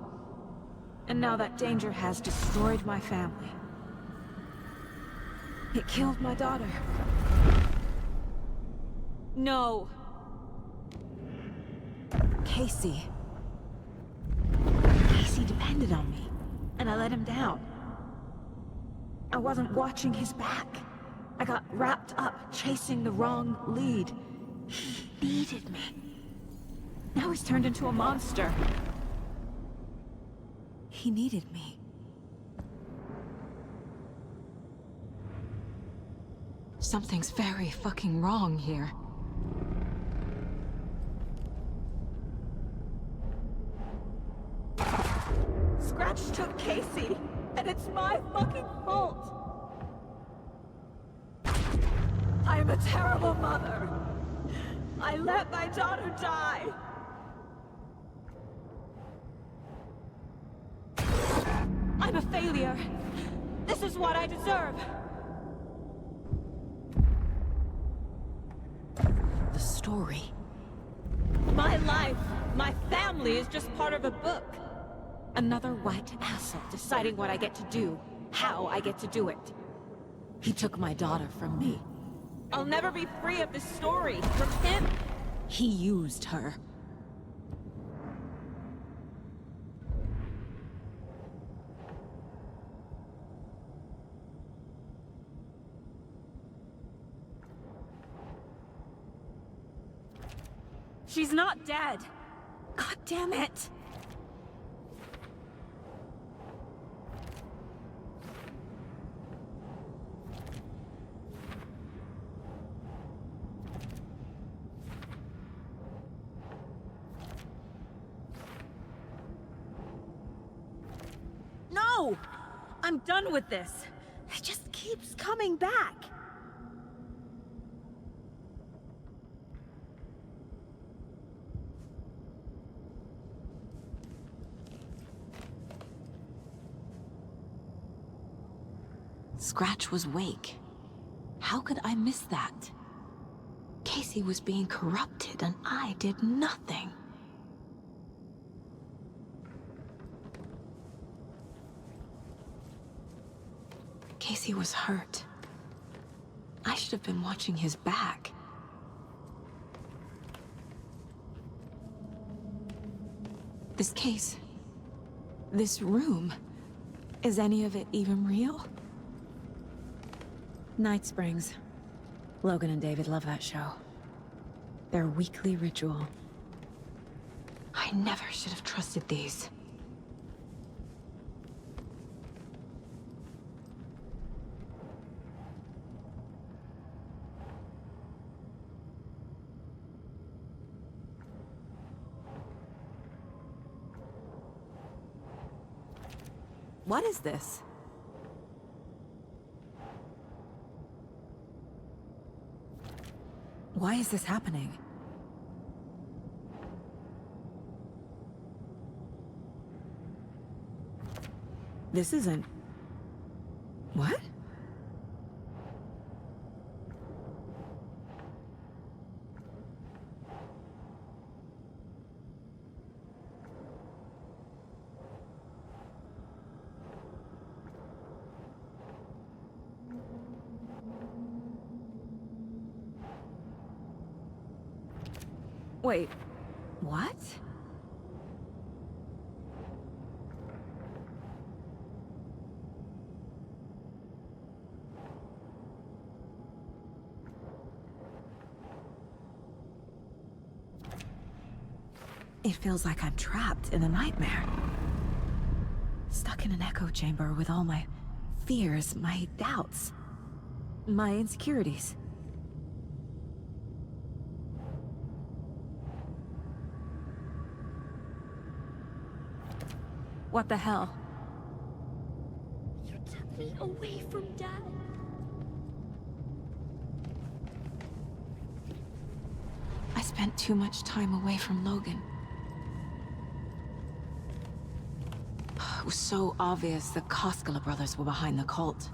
And now that danger has destroyed my family. It killed my daughter. No. Casey. Casey depended on me, and I let him down. I wasn't watching his back. I got wrapped up chasing the wrong lead. He needed me. Now he's turned into a monster. He needed me. Something's very fucking wrong here. Scratch took Casey, and it's my fucking fault. I am a terrible mother. I let my daughter die. I'm a failure. This is what I deserve. The story. My life, my family is just part of a book. Another white asshole deciding what I get to do, how I get to do it. He took my daughter from me. I'll never be free of this story from him. He used her. She's not dead. God damn it. No! I'm done with this. It just keeps coming back. Scratch was Wake. How could I miss that? Casey was being corrupted and I did nothing. Casey was hurt. I should have been watching his back. This case, this room, is any of it even real? Night Springs. Logan and David love that show. Their weekly ritual. I never should have trusted these. What is this? Why is this happening? This isn't... What? Wait, what? It feels like I'm trapped in a nightmare. Stuck in an echo chamber with all my fears, my doubts, my insecurities. What the hell? You took me away from Dad. I spent too much time away from Logan. It was so obvious the Koskela brothers were behind the cult.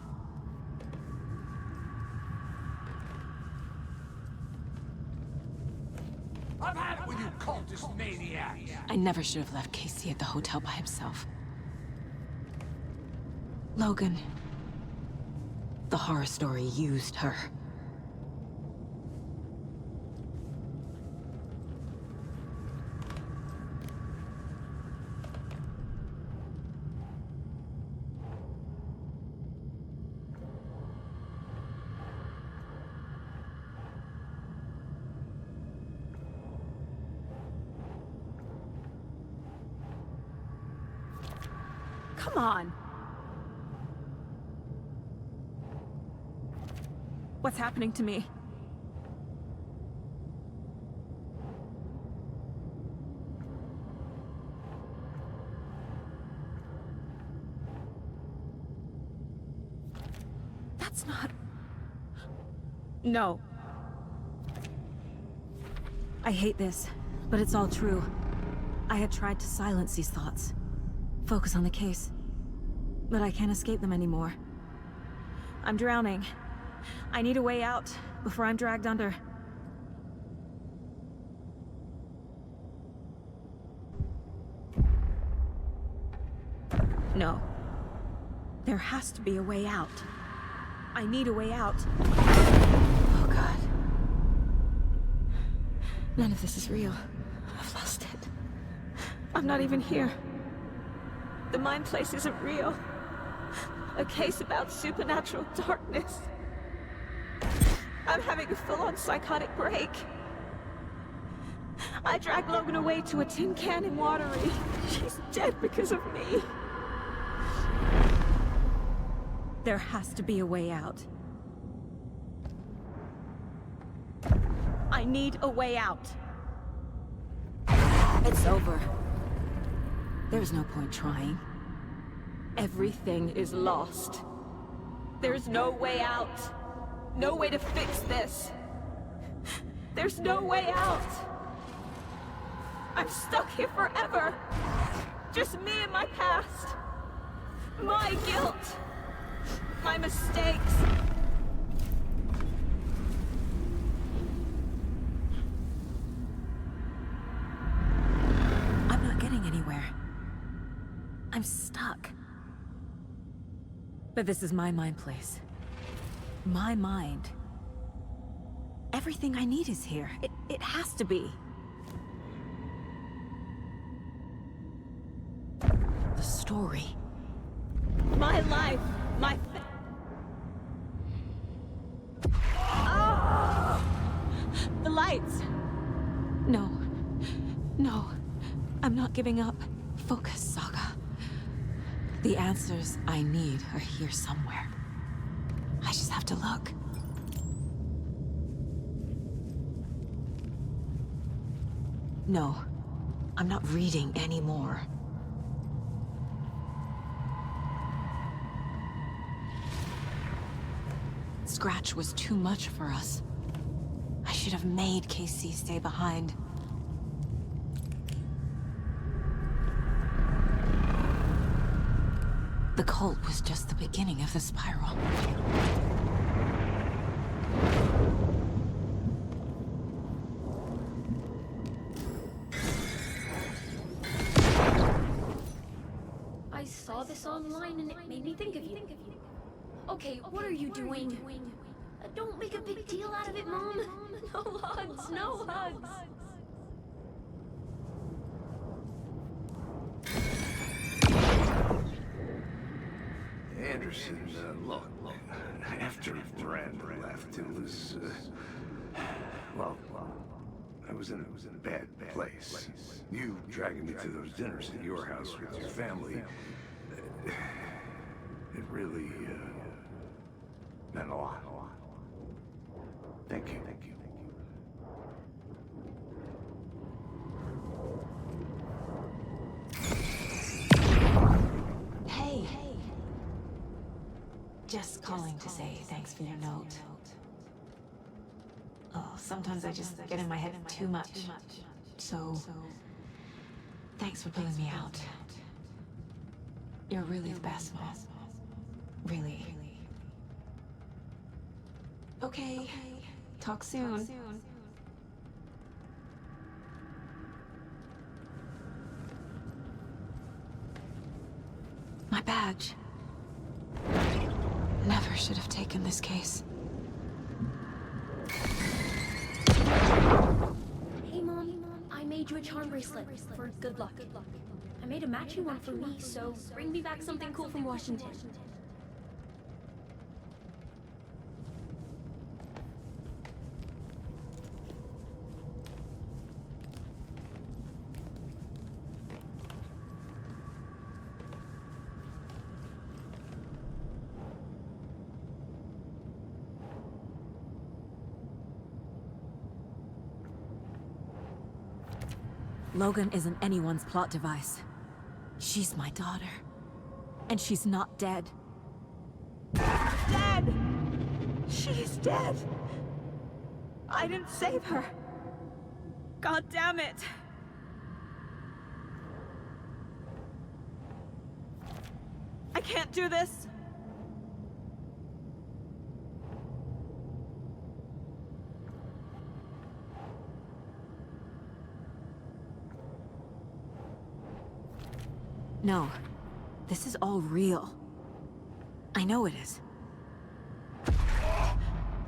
I've had it with you cultist maniacs! I never should have left Casey at the hotel by himself. Logan. The horror story used her. Come on! What's happening to me? That's not... No. I hate this, but it's all true. I had tried to silence these thoughts. Focus on the case. But I can't escape them anymore. I'm drowning. I need a way out before I'm dragged under. No. There has to be a way out. I need a way out. Oh, God. None of this is real. I've lost it. I'm not even here. The mind place isn't real. A case about supernatural darkness. I'm having a full-on psychotic break. I dragged Logan away to a tin can in Watery. She's dead because of me. There has to be a way out. I need a way out. It's over. There's no point trying. Everything is lost. There's no way out. No way to fix this. There's no way out. I'm stuck here forever. Just me and my past. My guilt. My mistakes. I'm not getting anywhere. I'm stuck. But this is my mind place. My mind. Everything I need is here. It has to be. The story. My life. My... Ah! not giving up. Focus, Saga. The answers I need are here somewhere. I just have to look. No, I'm not reading anymore. Scratch was too much for us. I should have made KC stay behind. The cult was just the beginning of the spiral. I saw this online and it made me think of you. Okay, what are you doing? Don't make a big deal out of it, Mom. No hugs, no hugs. Anderson, look, after Brand left, it was, well, I was in a bad place. You dragging me to those dinners at your house with your family, it really, meant a lot. Thank you. Hey. Just calling to say thanks for your note. Oh, sometimes I just get in my head too much. So, thanks for pulling me out. You're really the best, Mom. Really. Okay. Talk soon. My badge. Never should have taken this case. Hey, Mom. I made you a charm bracelet for good luck. I made a matching one for me, so bring me back something cool from Washington. Logan isn't anyone's plot device. She's my daughter. And she's not dead. Dead! She's dead! I didn't save her. God damn it! I can't do this! No. This is all real. I know it is.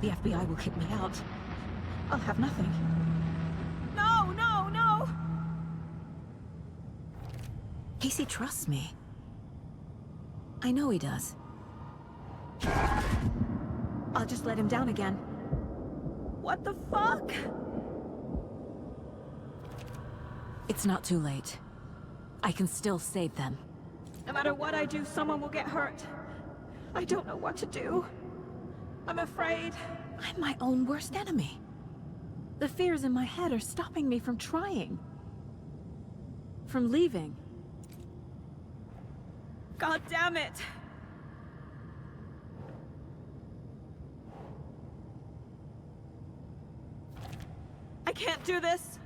The FBI will kick me out. I'll have nothing. No, no, no! Casey trusts me. I know he does. I'll just let him down again. What the fuck? It's not too late. I can still save them. No matter what I do, someone will get hurt. I don't know what to do. I'm afraid. I'm my own worst enemy. The fears in my head are stopping me from trying. From leaving. God damn it! I can't do this!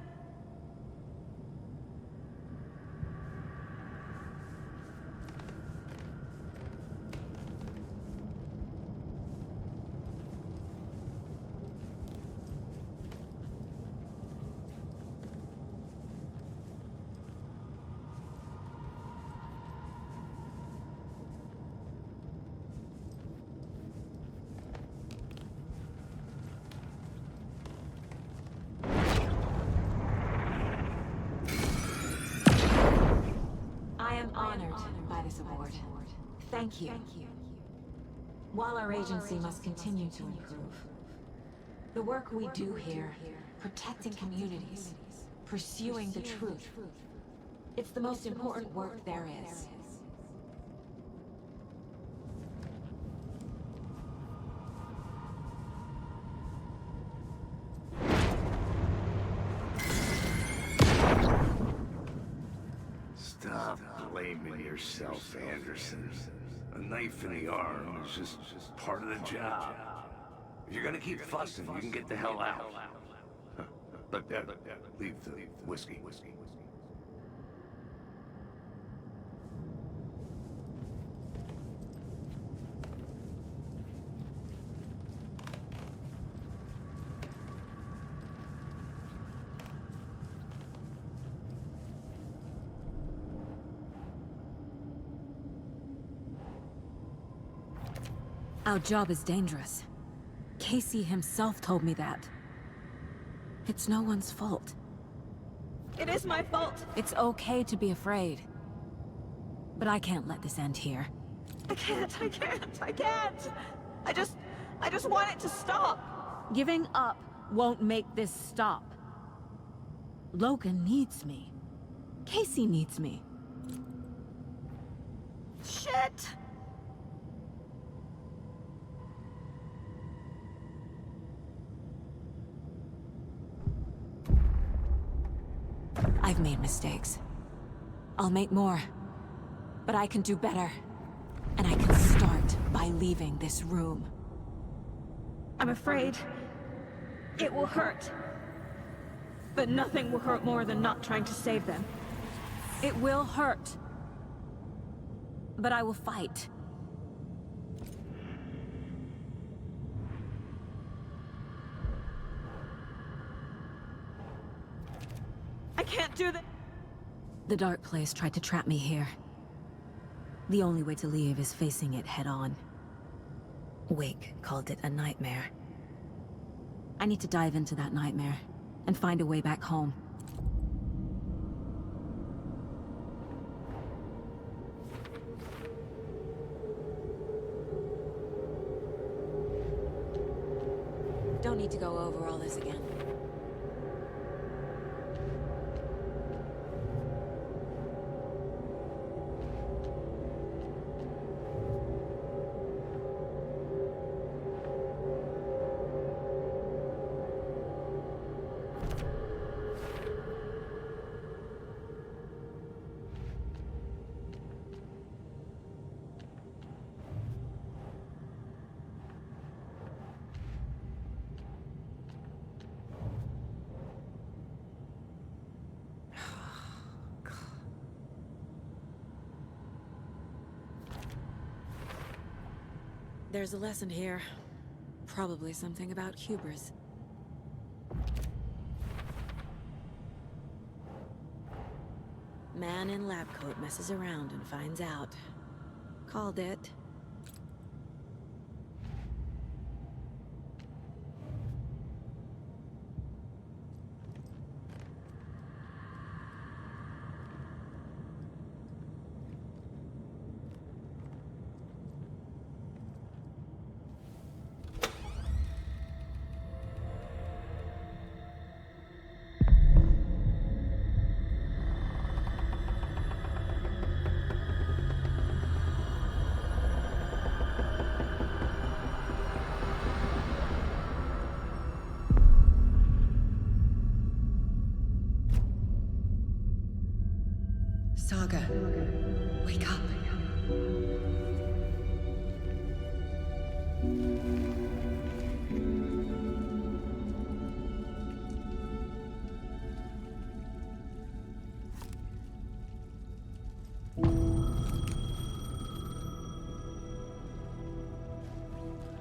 Award. Thank you. While our agency must continue to improve, the work we do here, protecting communities, pursuing the truth, It's the most important work there is. Stop blaming yourself, Anderson. A knife in the arm is just part of the job. If you're gonna keep fussing, you can get the hell out. But leave the whiskey. Our job is dangerous. Casey himself told me that. It's no one's fault. It is my fault. It's okay to be afraid. But I can't let this end here. I can't. I just want it to stop. Giving up won't make this stop. Logan needs me. Casey needs me. Shit! I've made mistakes. I'll make more. But I can do better. And I can start by leaving this room. I'm afraid it will hurt. But nothing will hurt more than not trying to save them. It will hurt. But I will fight. I can't do that. The dark place tried to trap me here. The only way to leave is facing it head-on. Wake called it a nightmare. I need to dive into that nightmare and find a way back home. Don't need to go over all this again. There's a lesson here. Probably something about hubris. Man in lab coat messes around and finds out. Called it. Saga, wake up.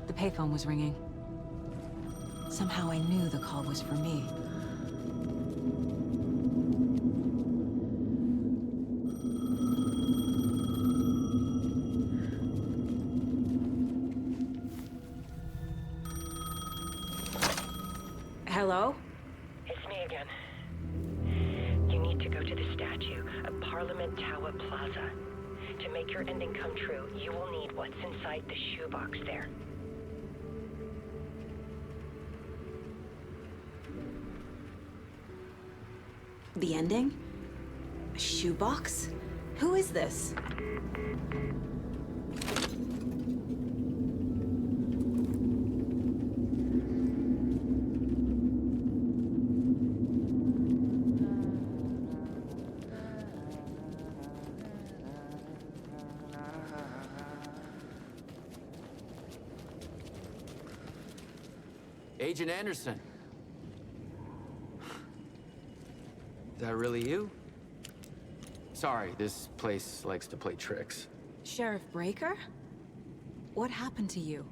The payphone was ringing. Somehow I knew the call was for me. Hello? It's me again. You need to go to the statue at Parliament Tower Plaza. To make your ending come true, you will need what's inside the shoebox there. The ending? A shoebox? Who is this? Agent Anderson. Is that really you? Sorry, this place likes to play tricks. Sheriff Breaker? What happened to you?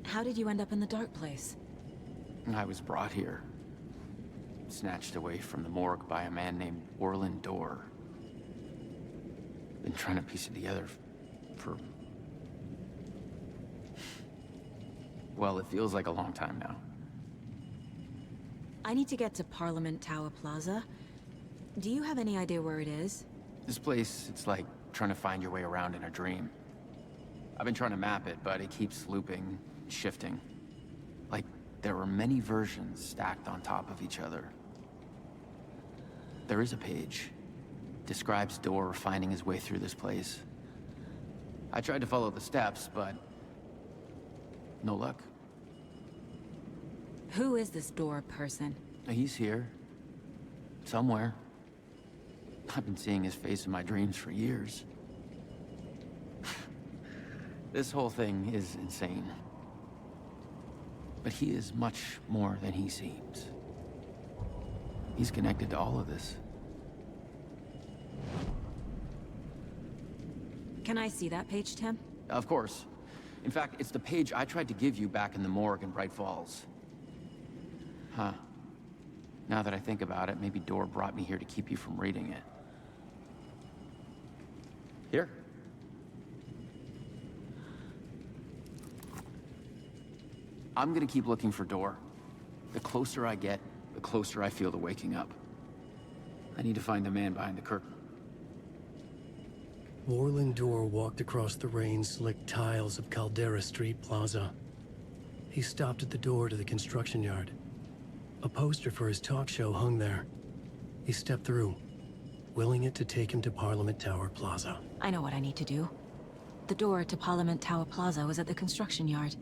How did you end up in the dark place? I was brought here. Snatched away from the morgue by a man named Orland Dorr. Been trying to piece it together for... well, it feels like a long time now. I need to get to Parliament Tower Plaza. Do you have any idea where it is? This place, it's like trying to find your way around in a dream. I've been trying to map it, but it keeps looping, shifting. Like there were many versions stacked on top of each other. There is a page. Describes Dorr finding his way through this place. I tried to follow the steps, but no luck. Who is this Dorr person? He's here. Somewhere. I've been seeing his face in my dreams for years. This whole thing is insane. But he is much more than he seems. He's connected to all of this. Can I see that page, Tim? Of course. In fact, it's the page I tried to give you back in the morgue in Bright Falls. Huh. Now that I think about it, maybe Dorr brought me here to keep you from reading it. Here. I'm gonna keep looking for Dorr. The closer I get, the closer I feel to waking up. I need to find the man behind the curtain. Orland Dorr walked across the rain-slicked tiles of Caldera Street Plaza. He stopped at the door to the construction yard. A poster for his talk show hung there. He stepped through, willing it to take him to Parliament Tower Plaza. I know what I need to do. The door to Parliament Tower Plaza was at the construction yard.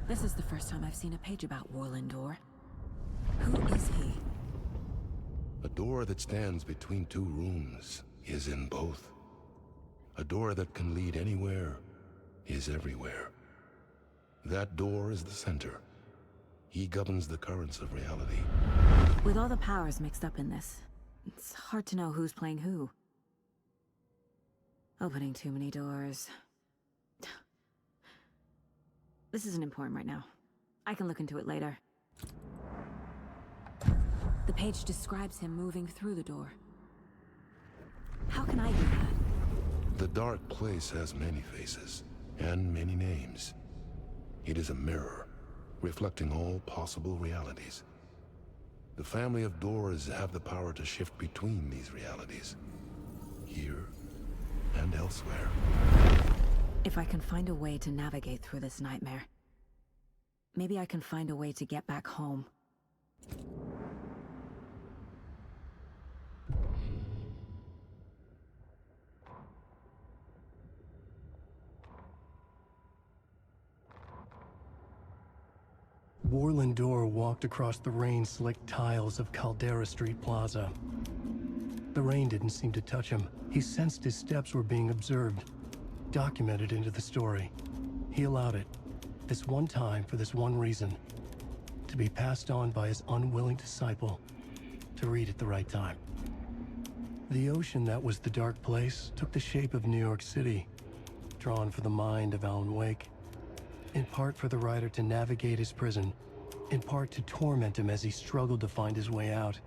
This is the first time I've seen a page about Orland Dorr. Who is he? A door that stands between two rooms is in both. A door that can lead anywhere is everywhere. That door is the center. He governs the currents of reality. With all the powers mixed up in this, it's hard to know who's playing who. Opening too many doors. This isn't important right now. I can look into it later. The page describes him moving through the door. How can I do that? The dark place has many faces and many names. It is a mirror, reflecting all possible realities. The family of Dorrs have the power to shift between these realities, here and elsewhere. If I can find a way to navigate through this nightmare, maybe I can find a way to get back home. Orland Dorr walked across the rain-slicked tiles of Caldera Street Plaza. The rain didn't seem to touch him. He sensed his steps were being observed, documented into the story. He allowed it, this one time for this one reason, to be passed on by his unwilling disciple, to read at the right time. The ocean that was the dark place took the shape of New York City, drawn for the mind of Alan Wake. In part for the writer to navigate his prison, in part to torment him as he struggled to find his way out.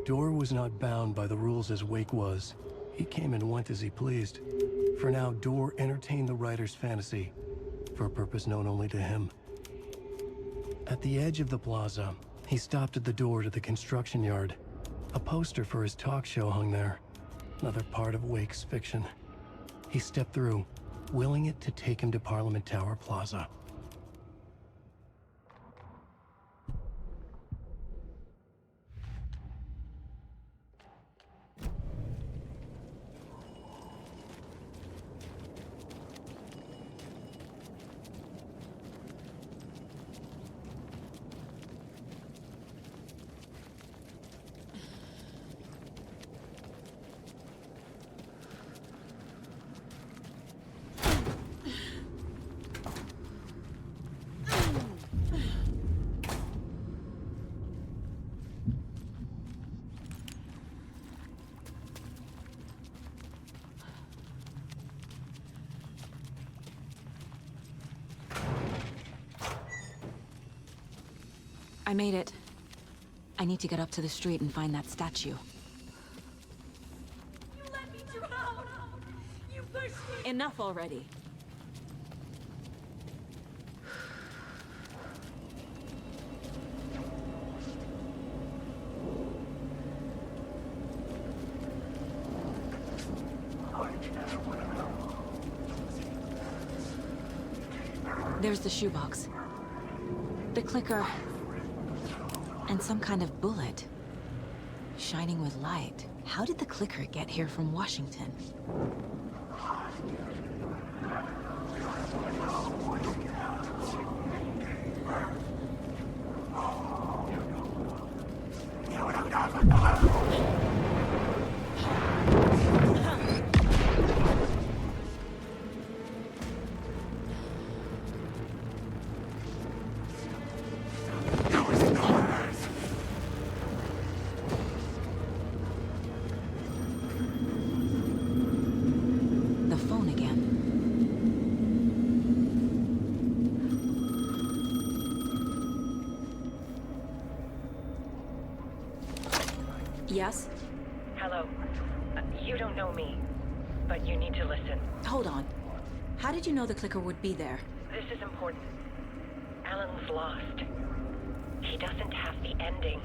Dorr was not bound by the rules as Wake was. He came and went as he pleased. For now, Dorr entertained the writer's fantasy, for a purpose known only to him. At the edge of the plaza, he stopped at the door to the construction yard. A poster for his talk show hung there, another part of Wake's fiction. He stepped through, willing it to take him to Parliament Tower Plaza. I made it. I need to get up to the street and find that statue. You let me drown! You pushed me! Enough already. There's the shoebox. The clicker. And some kind of bullet. Shining with light. How did the clicker get here from Washington? Yes? Hello. You don't know me, but you need to listen. Hold on. How did you know the clicker would be there? This is important. Alan's lost. He doesn't have the ending.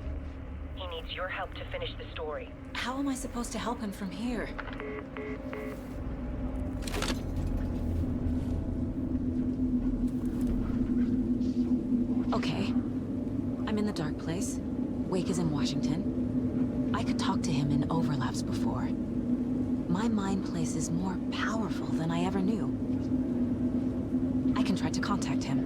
He needs your help to finish the story. How am I supposed to help him from here? Okay. I'm in the dark place. Wake is in Washington. I could talk to him in overlaps before. My mind place is more powerful than I ever knew. I can try to contact him.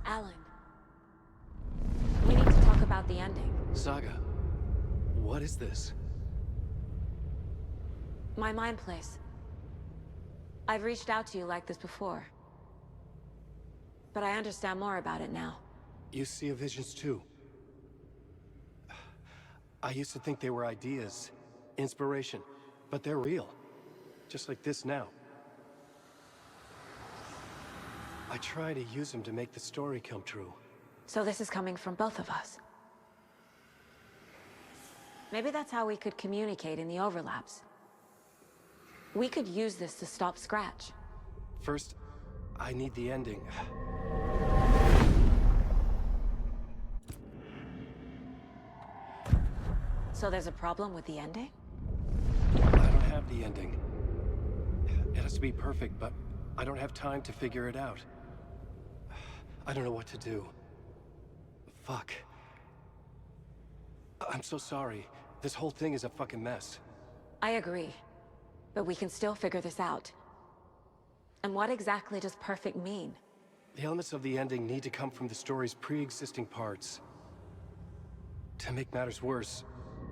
Alan. We need to talk about the ending. Saga, what is this? My mind place. I've reached out to you like this before. But I understand more about it now. You see visions too. I used to think they were ideas, inspiration, but they're real. Just like this now. I try to use them to make the story come true. So this is coming from both of us. Maybe that's how we could communicate in the overlaps. We could use this to stop Scratch. First, I need the ending. So there's a problem with the ending? I don't have the ending. It has to be perfect, but I don't have time to figure it out. I don't know what to do. Fuck. I'm so sorry. This whole thing is a fucking mess. I agree. But we can still figure this out. And what exactly does perfect mean? The elements of the ending need to come from the story's pre-existing parts. To make matters worse,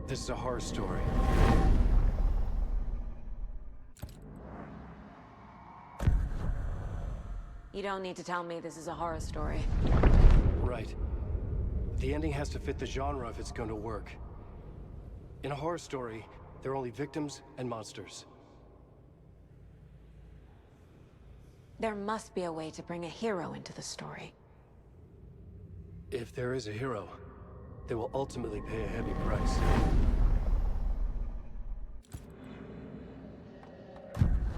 this is a horror story. You don't need to tell me this is a horror story. Right. The ending has to fit the genre if it's going to work. In a horror story, there are only victims and monsters. There must be a way to bring a hero into the story. If there is a hero, they will ultimately pay a heavy price.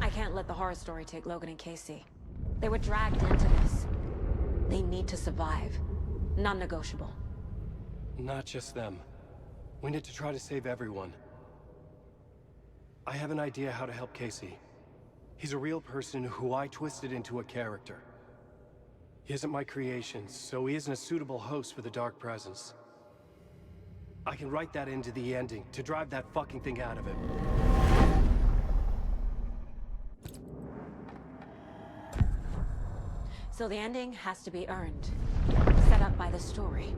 I can't let the horror story take Logan and Casey. They were dragged into this. They need to survive. Non-negotiable. Not just them. We need to try to save everyone. I have an idea how to help Casey. He's a real person who I twisted into a character. He isn't my creation, so he isn't a suitable host for the Dark Presence. I can write that into the ending to drive that fucking thing out of him. So the ending has to be earned. Set up by the story.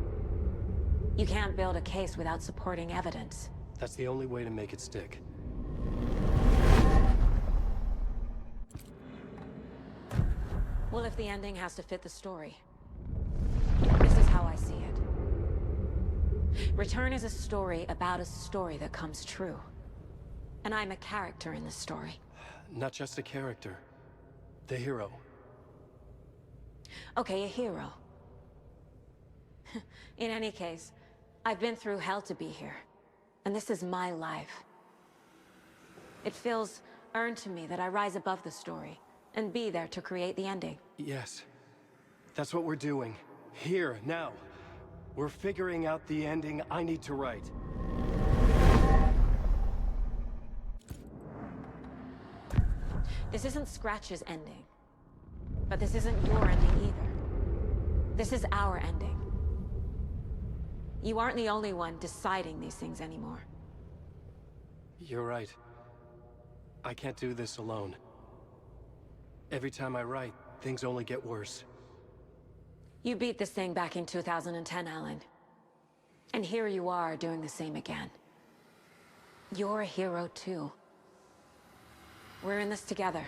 You can't build a case without supporting evidence. That's the only way to make it stick. Well, if the ending has to fit the story, this is how I see it. Return is a story about a story that comes true. And I'm a character in the story. Not just a character. The hero. Okay, a hero. In any case, I've been through hell to be here. And this is my life. It feels earned to me that I rise above the story and be there to create the ending. Yes. That's what we're doing. Here, now. We're figuring out the ending I need to write. This isn't Scratch's ending. But this isn't your ending either. This is our ending. You aren't the only one deciding these things anymore. You're right. I can't do this alone. Every time I write, things only get worse. You beat this thing back in 2010, Alan. And here you are doing the same again. You're a hero too. We're in this together.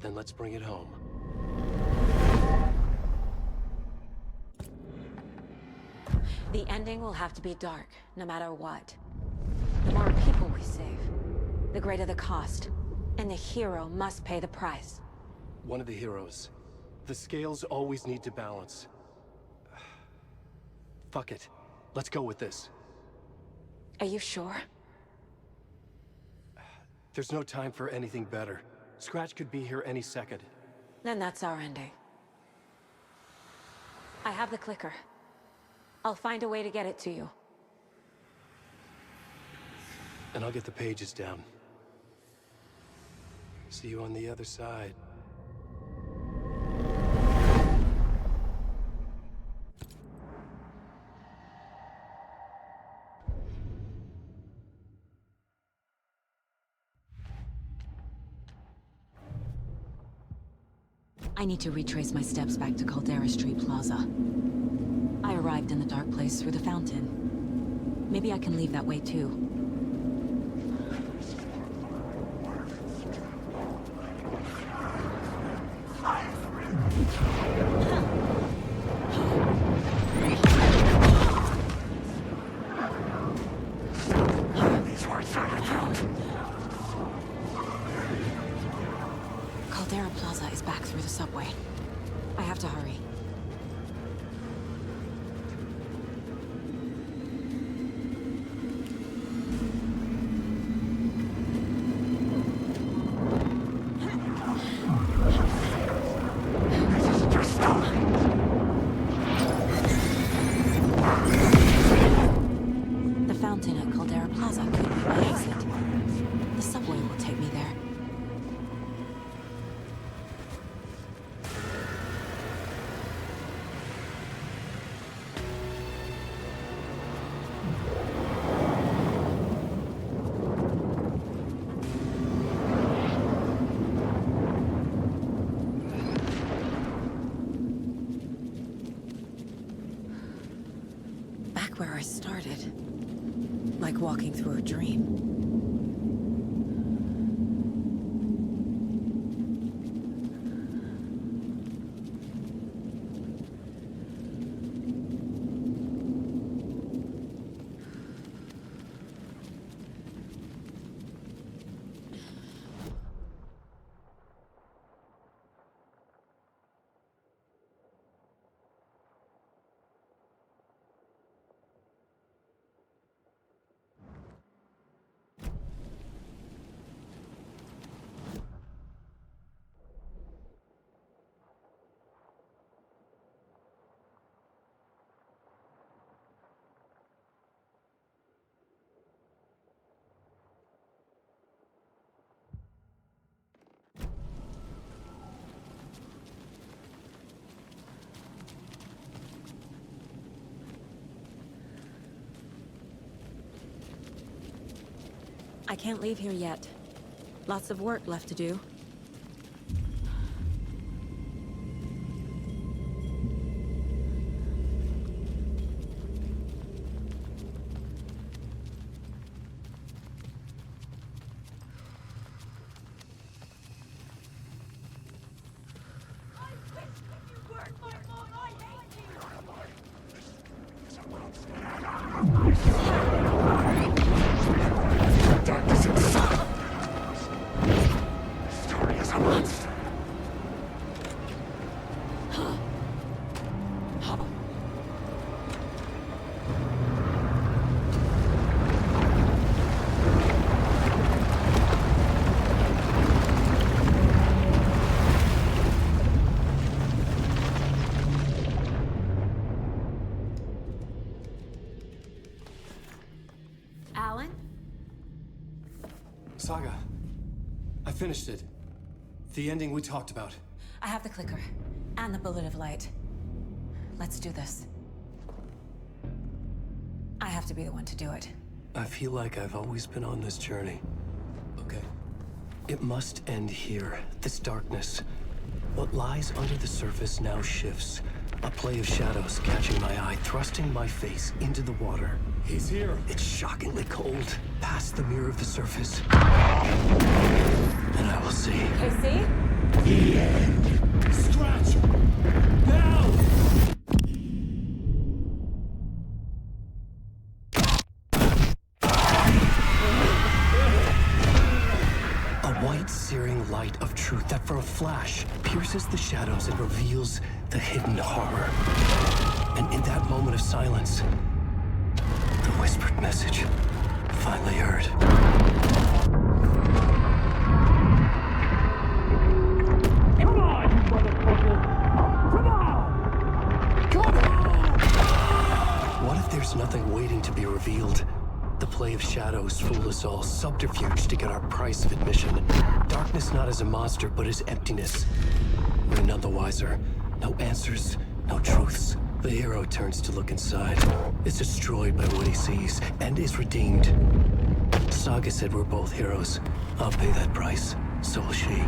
Then let's bring it home. The ending will have to be dark, no matter what. The more people we save, the greater the cost. And the hero must pay the price. One of the heroes. The scales always need to balance. Fuck it. Let's go with this. Are you sure? There's no time for anything better. Scratch could be here any second. Then that's our ending. I have the clicker. I'll find a way to get it to you. And I'll get the pages down. See you on the other side. I need to retrace my steps back to Caldera Street Plaza. I arrived in the dark place through the fountain. Maybe I can leave that way too. Caldera Plaza is back through the subway. I have to hurry. The fountain at Caldera Plaza could be my exit. The subway will take me there. Back where I started. Like walking through a dream. I can't leave here yet. Lots of work left to do. Darkness itself. Story is a monster. Alan? Saga, I finished it. The ending we talked about. I have the clicker and the bullet of light. Let's do this. I have to be the one to do it. I feel like I've always been on this journey. Okay. It must end here. This darkness. What lies under the surface now shifts. A play of shadows catching my eye, thrusting my face into the water. He's here. It's shockingly cold. Past the mirror of the surface. And I will see. KC? The end. Scratch! Now! A white, searing light of truth that for a flash pierces the shadows and reveals the hidden horror. And in that moment of silence, the whispered message finally heard. Come on, you motherfucker! Come on! Come on! What if there's nothing waiting to be revealed? The play of shadows fool us all, subterfuge to get our price of admission. Darkness not as a monster, but as emptiness. We're none the wiser. No answers, no truths. The hero turns to look inside. Is destroyed by what he sees, and is redeemed. Saga said we're both heroes. I'll pay that price. So will she.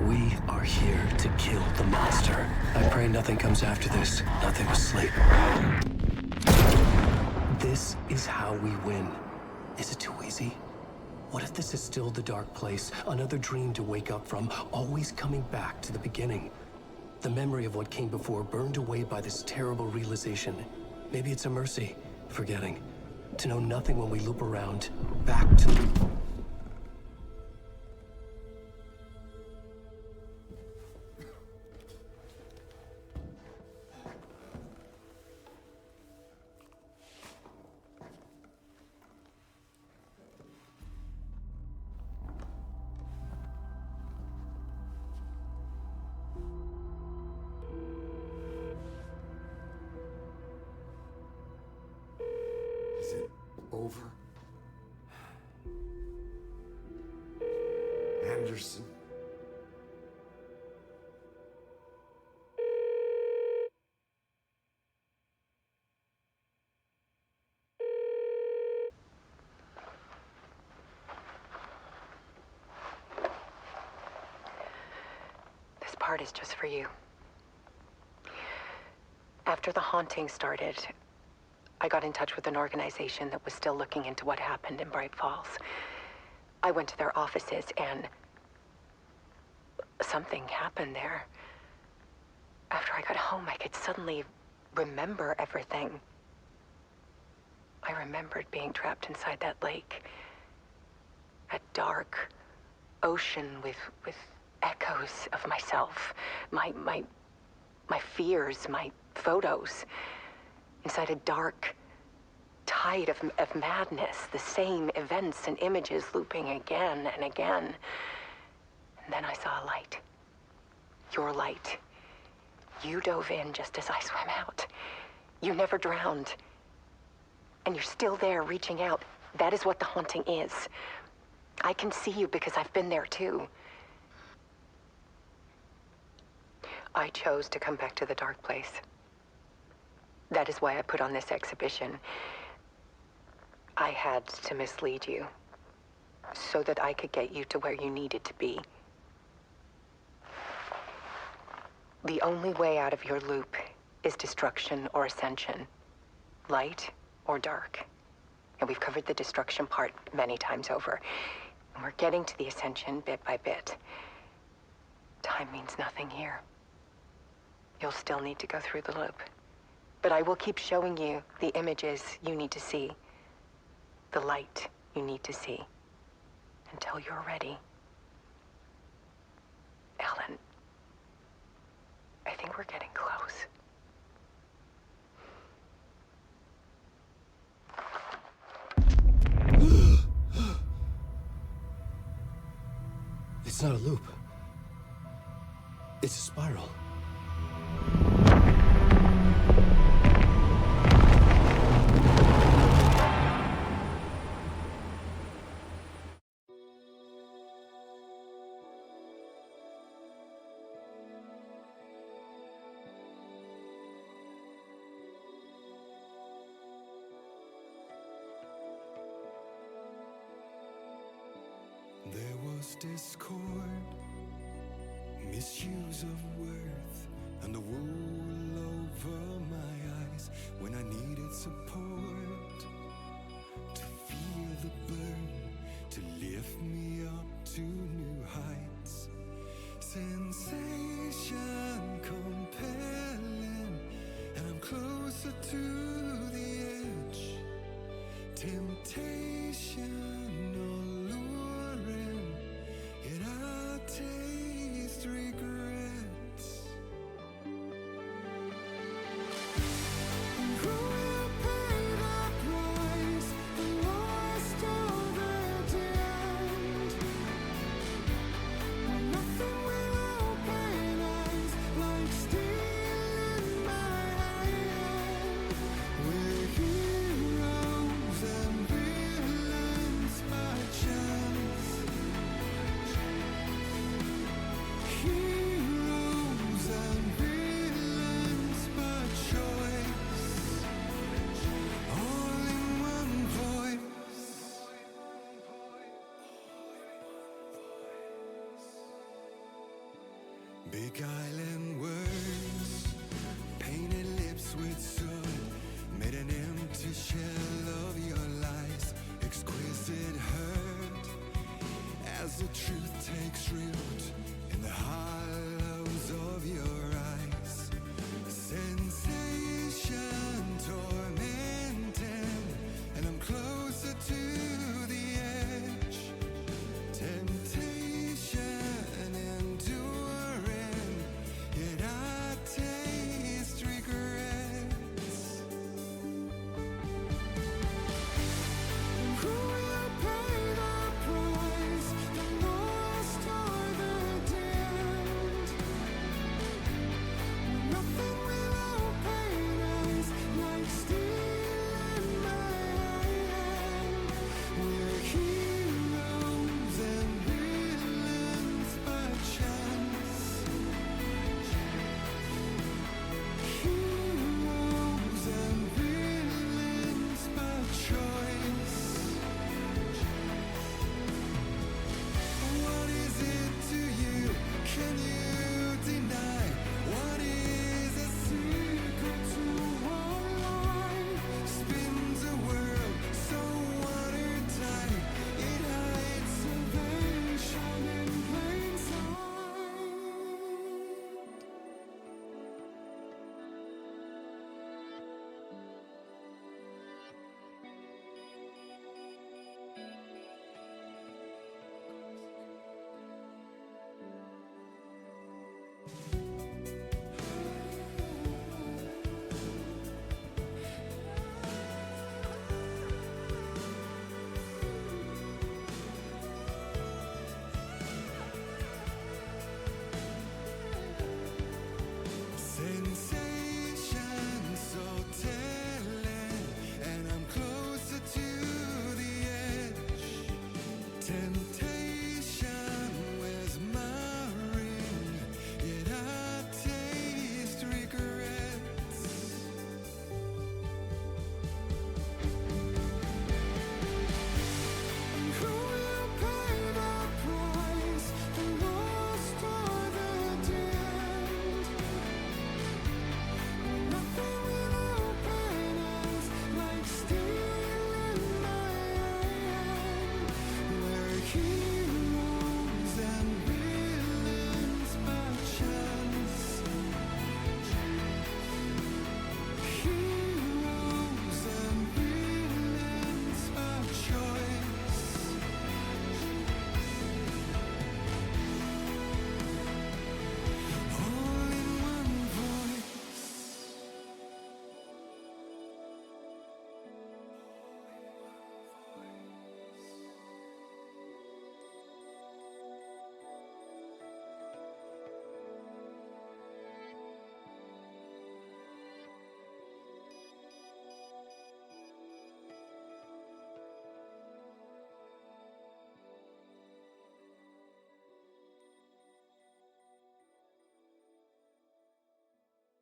We are here to kill the monster. I pray nothing comes after this. Nothing but sleep. This is how we win. Is it too easy? What if this is still the dark place? Another dream to wake up from, always coming back to the beginning. The memory of what came before burned away by this terrible realization. Maybe it's a mercy, forgetting. To know nothing when we loop around, back to... Is it over? Anderson? This part is just for you. After the haunting started, I got in touch with an organization that was still looking into what happened in Bright Falls. I went to their offices and something happened there. After I got home, I could suddenly remember everything. I remembered being trapped inside that lake. A dark ocean with echoes of myself. My fears, my photos. Inside a dark tide of madness, the same events and images looping again and again. And then I saw a light. Your light. You dove in just as I swam out. You never drowned. And you're still there reaching out. That is what the haunting is. I can see you because I've been there too. I chose to come back to the dark place. That is why I put on this exhibition. I had to mislead you, so that I could get you to where you needed to be. The only way out of your loop is destruction or ascension, light or dark. And we've covered the destruction part many times over. And we're getting to the ascension bit by bit. Time means nothing here. You'll still need to go through the loop. But I will keep showing you the images you need to see. The light you need to see. Until you're ready. Alan, I think we're getting close. It's not a loop. It's a spiral. There was discord, misuse of worth, and the wool over my eyes when I needed support. To feel the burn, to lift me up to new heights. Sensation compelling, and I'm closer to the edge. Temptation alluring, yet I taste regrets. And who will pay the price, the lost or the damned? When nothing will open eyes like steel in my hand. We're heroes and villains by chance. Heroes and villains by choice. All in one voice. Beguiling words, painted lips with soot, made an empty shell